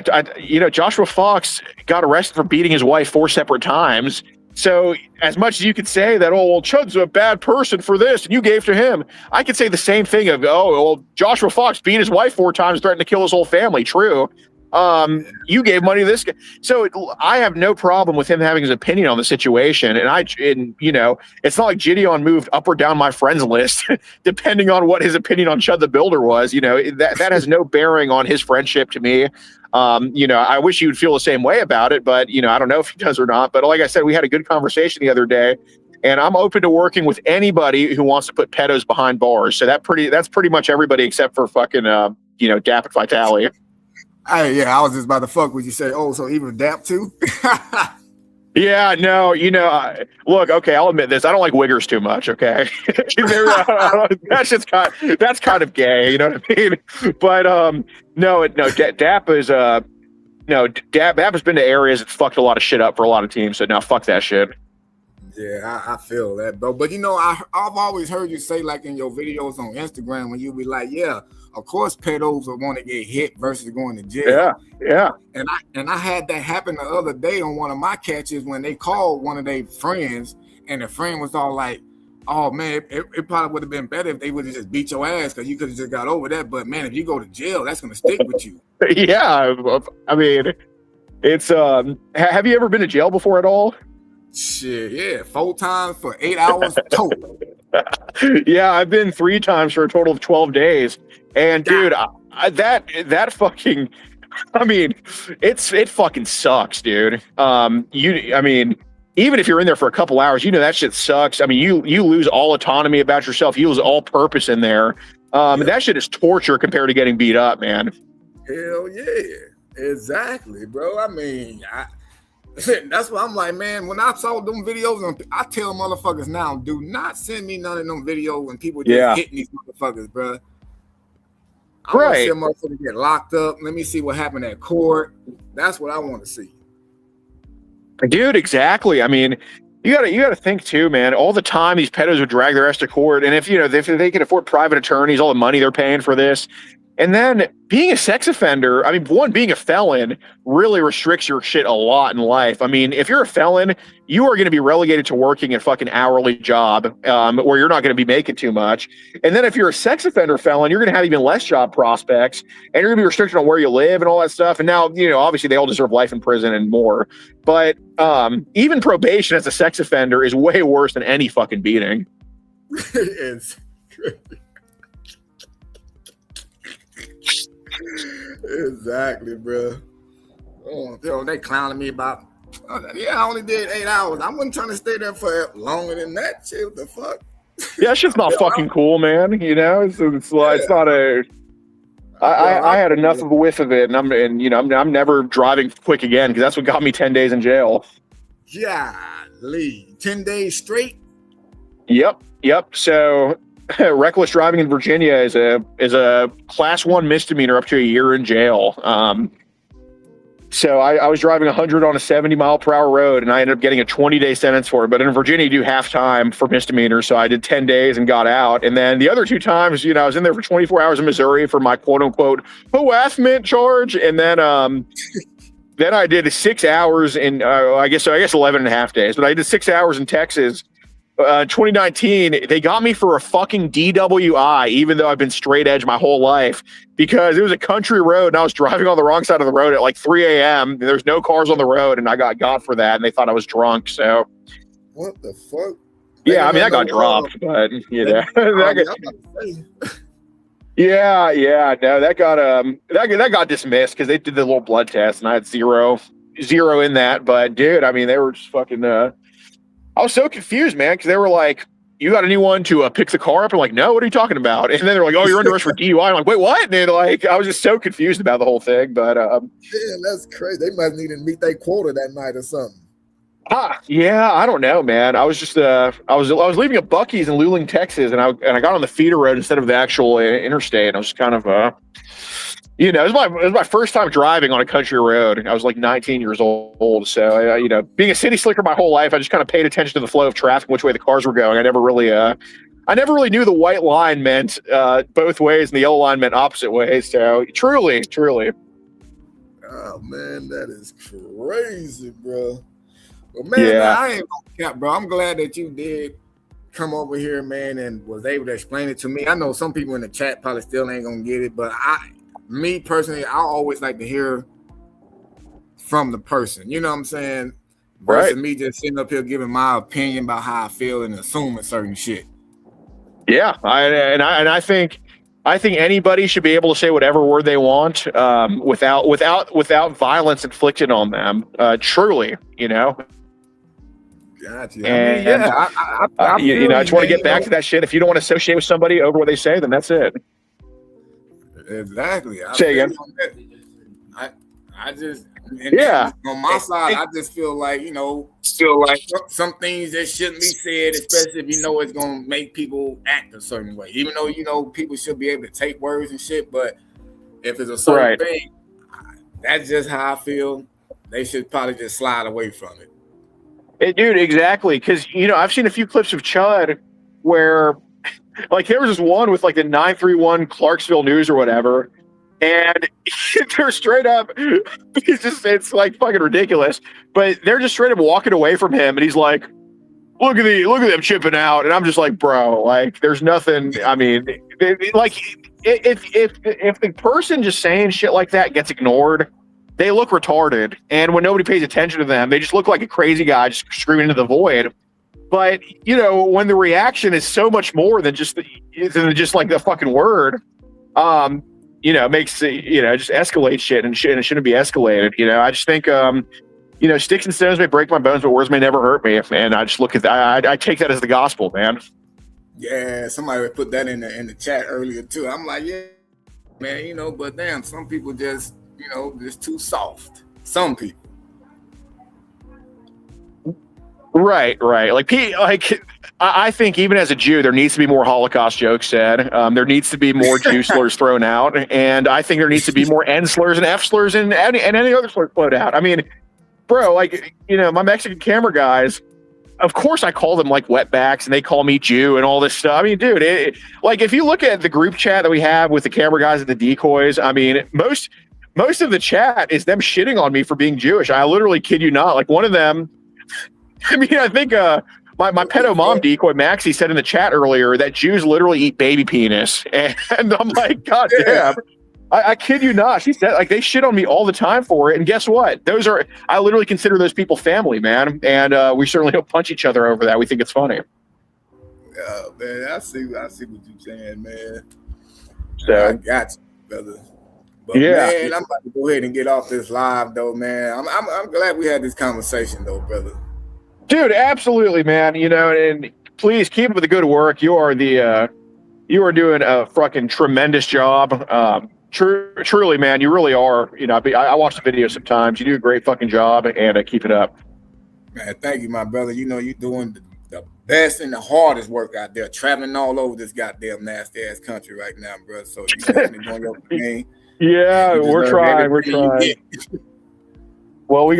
Joshua Fox got arrested for beating his wife 4 separate times. So as much as you could say that, Chud's a bad person for this, and you gave to him, I could say the same thing of, Joshua Fox beat his wife 4 times, threatened to kill his whole family. True. You gave money to this guy. So I have no problem with him having his opinion on the situation. And it's not like Gideon moved up or down my friends list, depending on what his opinion on Chud the Builder was. That has no bearing on his friendship to me. I wish he would feel the same way about it, but I don't know if he does or not. But like I said, we had a good conversation the other day, and I'm open to working with anybody who wants to put pedos behind bars. So that's pretty much everybody except for fucking Dap and Vitali. I was just about to fuck with you. Say, so even Dap too? Yeah, no, look, okay, I'll admit this. I don't like wiggers too much, okay? That's kind of gay, you know what I mean? But no, Dap is Dap has been to areas that fucked a lot of shit up for a lot of teams, so now fuck that shit. Yeah, I feel that, bro. But I've always heard you say, like in your videos on Instagram, when you be like, yeah, of course pedos will want to get hit versus going to jail. Yeah. And I had that happen the other day on one of my catches when they called one of their friends, and the friend was all like, oh man, it probably would have been better if they would have just beat your ass because you could have just got over that. But man, if you go to jail, that's gonna stick with you. Yeah, I mean, it's have you ever been to jail before at all? Shit, yeah, 4 times for 8 hours total. Yeah, I've been 3 times for a total of 12 days. And dude, that fucking, I mean, it fucking sucks, dude. Even if you're in there for a couple hours, that shit sucks. I mean, you lose all autonomy about yourself. You lose all purpose in there. That shit is torture compared to getting beat up, man. Hell yeah, exactly, bro. I mean, that's why I'm like, man, when I saw them videos, I tell motherfuckers now, do not send me none of them videos when people just hitting these motherfuckers, bro. I want to see a motherfucker get locked up. Let me see what happened at court. That's what I want to see. Dude, exactly. I mean, you gotta think too, man. All the time these pedos would drag their ass to court, and if they can afford private attorneys, all the money they're paying for this, And then being a sex offender, I mean, one, being a felon really restricts your shit a lot in life. I mean, if you're a felon, you are going to be relegated to working a fucking hourly job where you're not going to be making too much. And then if you're a sex offender felon, you're going to have even less job prospects, and you're going to be restricted on where you live and all that stuff. And now, you know, obviously they all deserve life in prison and more. But even probation as a sex offender is way worse than any fucking beating. It's exactly, bro. Oh, you know, they clowning me about, yeah, I only did 8 hours. I wasn't trying to stay there for longer than that. Shit, what the fuck? Yeah, that shit's not fucking cool, man. You know, it's like, it's not a. I had enough of a whiff of it, and I'm never driving quick again because that's what got me 10 days in jail. Golly, 10 days straight. Yep. So, reckless driving in Virginia is a class 1 misdemeanor up to a year in jail. So I was driving 100 on a 70-mile-per-hour road, and I ended up getting a 20-day sentence for it. But in Virginia, you do half time for misdemeanors, so I did 10 days and got out. And then the other 2 times, you know, I was in there for 24 hours in Missouri for my quote-unquote harassment charge, and then then I did 6 hours in I guess 11 and a half days, but I did 6 hours in Texas. 2019, they got me for a fucking DWI, even though I've been straight edge my whole life, because it was a country road and I was driving on the wrong side of the road at like 3 a.m. There's no cars on the road, and I got for that, and they thought I was drunk. So, what the fuck? Yeah, I mean, I got dropped, but you know, yeah, no, that got dismissed because they did the little blood test, and I had zero in that. But dude, I mean, they were just fucking. I was so confused, man, because they were like, "You got anyone to pick the car up?" I'm like, "No, what are you talking about?" And then they're like, "Oh, you're under arrest for DUI." I'm like, "Wait, what?" And then, like, I was just so confused about the whole thing. But yeah, that's crazy. They must need to meet their quota that night or something. Yeah, I don't know, man. I was just I was leaving a Buc-ee's in Luling, Texas, and I got on the feeder road instead of the actual interstate. And I was kind of you know, it was my first time driving on a country road. I was like 19 years old. So, you know, being a city slicker my whole life, I just kind of paid attention to the flow of traffic, which way the cars were going. I never really knew the white line meant both ways and the yellow line meant opposite ways. So truly. Oh, man, that is crazy, bro. Well, man, yeah. I ain't gonna cap, bro. I'm glad that you did come over here, man, and was able to explain it to me. I know some people in the chat probably still ain't gonna get it, but me personally, I always like to hear from the person. You know what I'm saying? Versus me just sitting up here giving my opinion about how I feel and assuming certain shit. Yeah, I think anybody should be able to say whatever word they want without violence inflicted on them. Truly, you know. Gotcha. And, I you know, I just want to get back to that shit. If you don't want to associate with somebody over what they say, then that's it. Exactly. Say again. I just on my side, I just feel like, you know, some things that shouldn't be said, especially if you know it's gonna make people act a certain way. Even though you know people should be able to take words and shit, but if it's a certain thing, that's just how I feel. They should probably just slide away from it. Dude, exactly. Because you know, I've seen a few clips of Chud where, like, there was this one with like the 931 Clarksville News or whatever, and they're straight up, it's like fucking ridiculous, but they're just straight up walking away from him, and he's like, look at them chipping out, and I'm just like, bro, like, there's nothing. I mean, like, if the person just saying shit like that gets ignored, they look retarded, and when nobody pays attention to them, they just look like a crazy guy just screaming into the void. But you know, when the reaction is so much more than just like the fucking word, you know, makes just escalate shit, and it shouldn't be escalated. You know, I just think you know, sticks and stones may break my bones, but words may never hurt me. And I just look at that. I take that as the gospel, man. Yeah, somebody put that in the chat earlier too. I'm like, yeah, man, you know, but damn, some people just, you know, just too soft. Some people. Right. Like I think even as a Jew, there needs to be more Holocaust jokes said. There needs to be more Jew slurs thrown out, and I think there needs to be more N slurs and F slurs and any other slurs thrown out. I mean, bro, like, you know, my Mexican camera guys, of course I call them like wetbacks and they call me Jew and all this stuff. I mean, dude, like if you look at the group chat that we have with the camera guys and the decoys, I mean, most of the chat is them shitting on me for being Jewish. I literally kid you not. Like one of them, I mean, I think my pedo mom decoy Maxie said in the chat earlier that Jews literally eat baby penis, and I'm like, God damn. I kid you not. She said, like, they shit on me all the time for it. And guess what? I literally consider those people family, man. And we certainly don't punch each other over that. We think it's funny. Yeah, man. I see what you're saying, man. So, I got you, brother. But yeah, man, I'm about to go ahead and get off this live, though, man. I'm glad we had this conversation, though, brother. Dude, absolutely, man. You know, and please keep up with the good work. You are doing a fucking tremendous job. Truly, man, you really are. You know, I watch the videos sometimes. You do a great fucking job, and keep it up. Man, thank you, my brother. You know, you're doing the best and the hardest work out there, traveling all over this goddamn nasty ass country right now, bro. So you're definitely doing your thing. Yeah, we're trying. Well,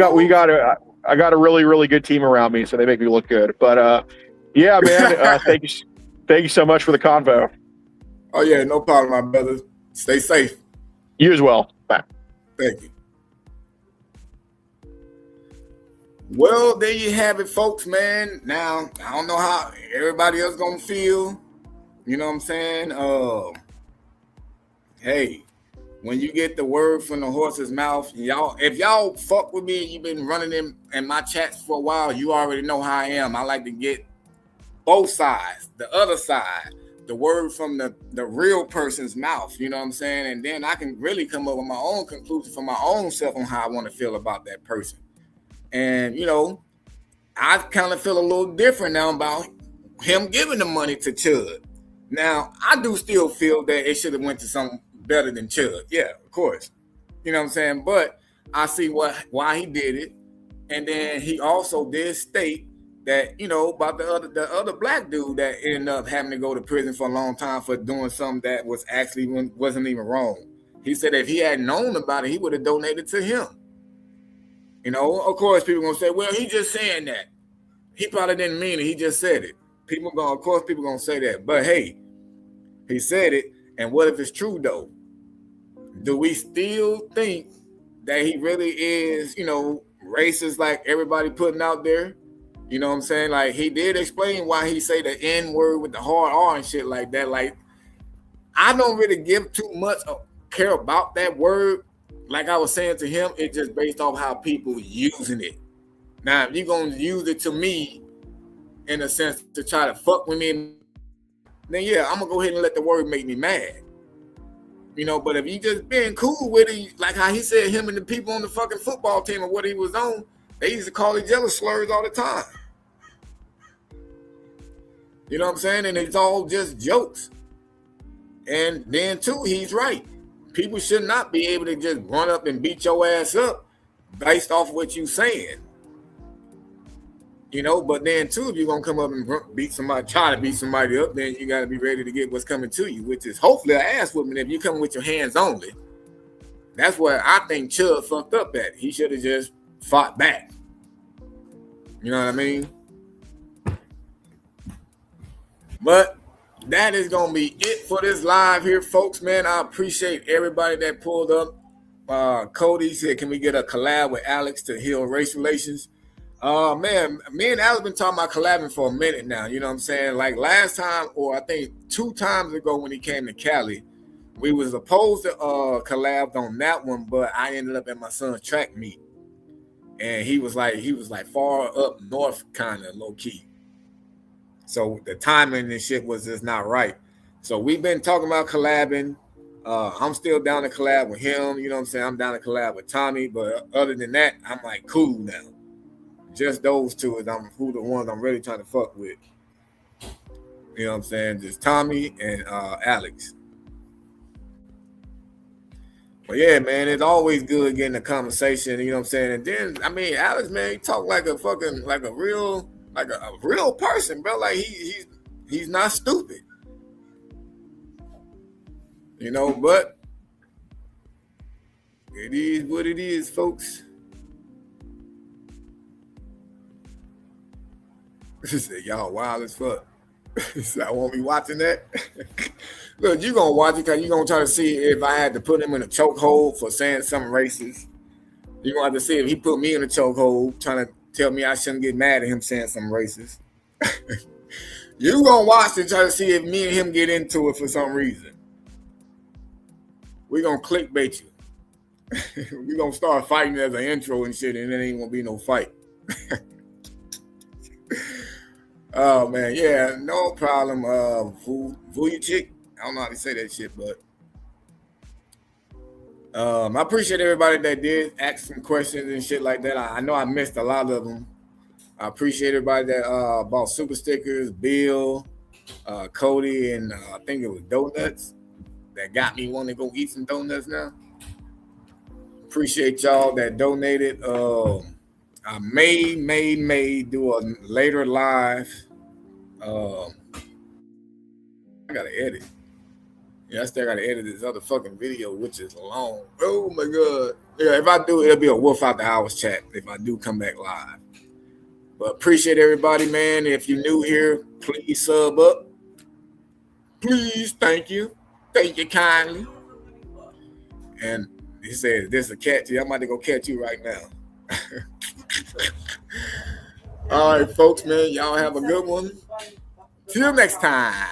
I got a really, really good team around me, so they make me look good. But yeah, man, thank you so much for the convo. Oh yeah, no problem, my brother. Stay safe. You as well. Bye. Thank you. Well, there you have it, folks, man. Now, I don't know how everybody else gonna feel. You know what I'm saying? Hey, when you get the word from the horse's mouth, if y'all fuck with me and you've been running in my chats for a while, you already know how I am. I like to get both sides, the other side, the word from the real person's mouth, you know what I'm saying? And then I can really come up with my own conclusion for my own self on how I want to feel about that person. And, you know, I kind of feel a little different now about him giving the money to Chud. Now, I do still feel that it should have went to something better than Chud. Yeah, of course. You know what I'm saying? But I see why he did it. And then he also did state that, you know, about the other black dude that ended up having to go to prison for a long time for doing something that wasn't even wrong. He said if he had known about it, he would have donated to him. You know, of course, people gonna say, well, he just saying that. He probably didn't mean it. He just said it. People gonna say that. But hey, he said it. And what if it's true though? Do we still think that he really is, you know, racist like everybody putting out there? You know what I'm saying? Like, he did explain why he say the N word with the hard R and shit like that. Like, I don't really give too much care about that word. Like I was saying to him, it's just based off how people using it. Now, if you're going to use it to me in a sense to try to fuck with me, then yeah, I'm going to go ahead and let the word make me mad. You know, but if you just being cool with it, like how he said him and the people on the fucking football team or what he was on, they used to call each other slurs all the time. You know what I'm saying? And it's all just jokes. And then, too, he's right. People should not be able to just run up and beat your ass up based off what you saying. You know, but then, too, if you're going to come up and try to beat somebody up, then you got to be ready to get what's coming to you, which is hopefully an ass whooping if you come with your hands only. That's where I think Chud fucked up at. He should have just fought back. You know what I mean? But that is going to be it for this live here, folks, man. I appreciate everybody that pulled up. Cody said, can we get a collab with Alex to heal race relations? Man, me and Alex been talking about collabing for a minute now. You know what I'm saying? Like last time, or I think 2 times ago when he came to Cali, we was supposed to collab on that one, but I ended up at my son's track meet. And he was like far up north, kind of low key. So the timing and shit was just not right. So we've been talking about collabing. I'm still down to collab with him. You know what I'm saying? I'm down to collab with Tommy. But other than that, I'm like cool now. Just those two is the ones I'm really trying to fuck with. You know what I'm saying? Just Tommy and Alex. But yeah, man, it's always good getting a conversation. You know what I'm saying? And then, I mean, Alex, man, he talk like a real person, bro. Like he's not stupid. You know, but it is what it is, folks. He said, y'all wild as fuck. He said, I won't be watching that. Look, you gonna watch it because you're gonna try to see if I had to put him in a chokehold for saying something racist. You're gonna have to see if he put me in a chokehold trying to tell me I shouldn't get mad at him saying something racist. You gonna watch and try to see if me and him get into it for some reason. We're gonna clickbait you. We're gonna start fighting as an intro and shit, and there ain't gonna be no fight. Oh man, yeah, no problem. Vujicic. I don't know how to say that shit, but I appreciate everybody that did ask some questions and shit like that. I know I missed a lot of them. I appreciate everybody that bought super stickers, Bill, Cody, and I think it was donuts that got me wanting to go eat some donuts now. Appreciate y'all that donated. I may do a later live. I gotta edit. Yeah, I still gotta edit this other fucking video, which is long. Oh my god. Yeah, if I do, it'll be a Wolf Out the Hours chat if I do come back live. But appreciate everybody, man. If you're new here, please sub up. Please, thank you. Thank you kindly. And he said, this is a catch you. I'm about to go catch you right now. All right, folks, man. Y'all have a good one. Till next time.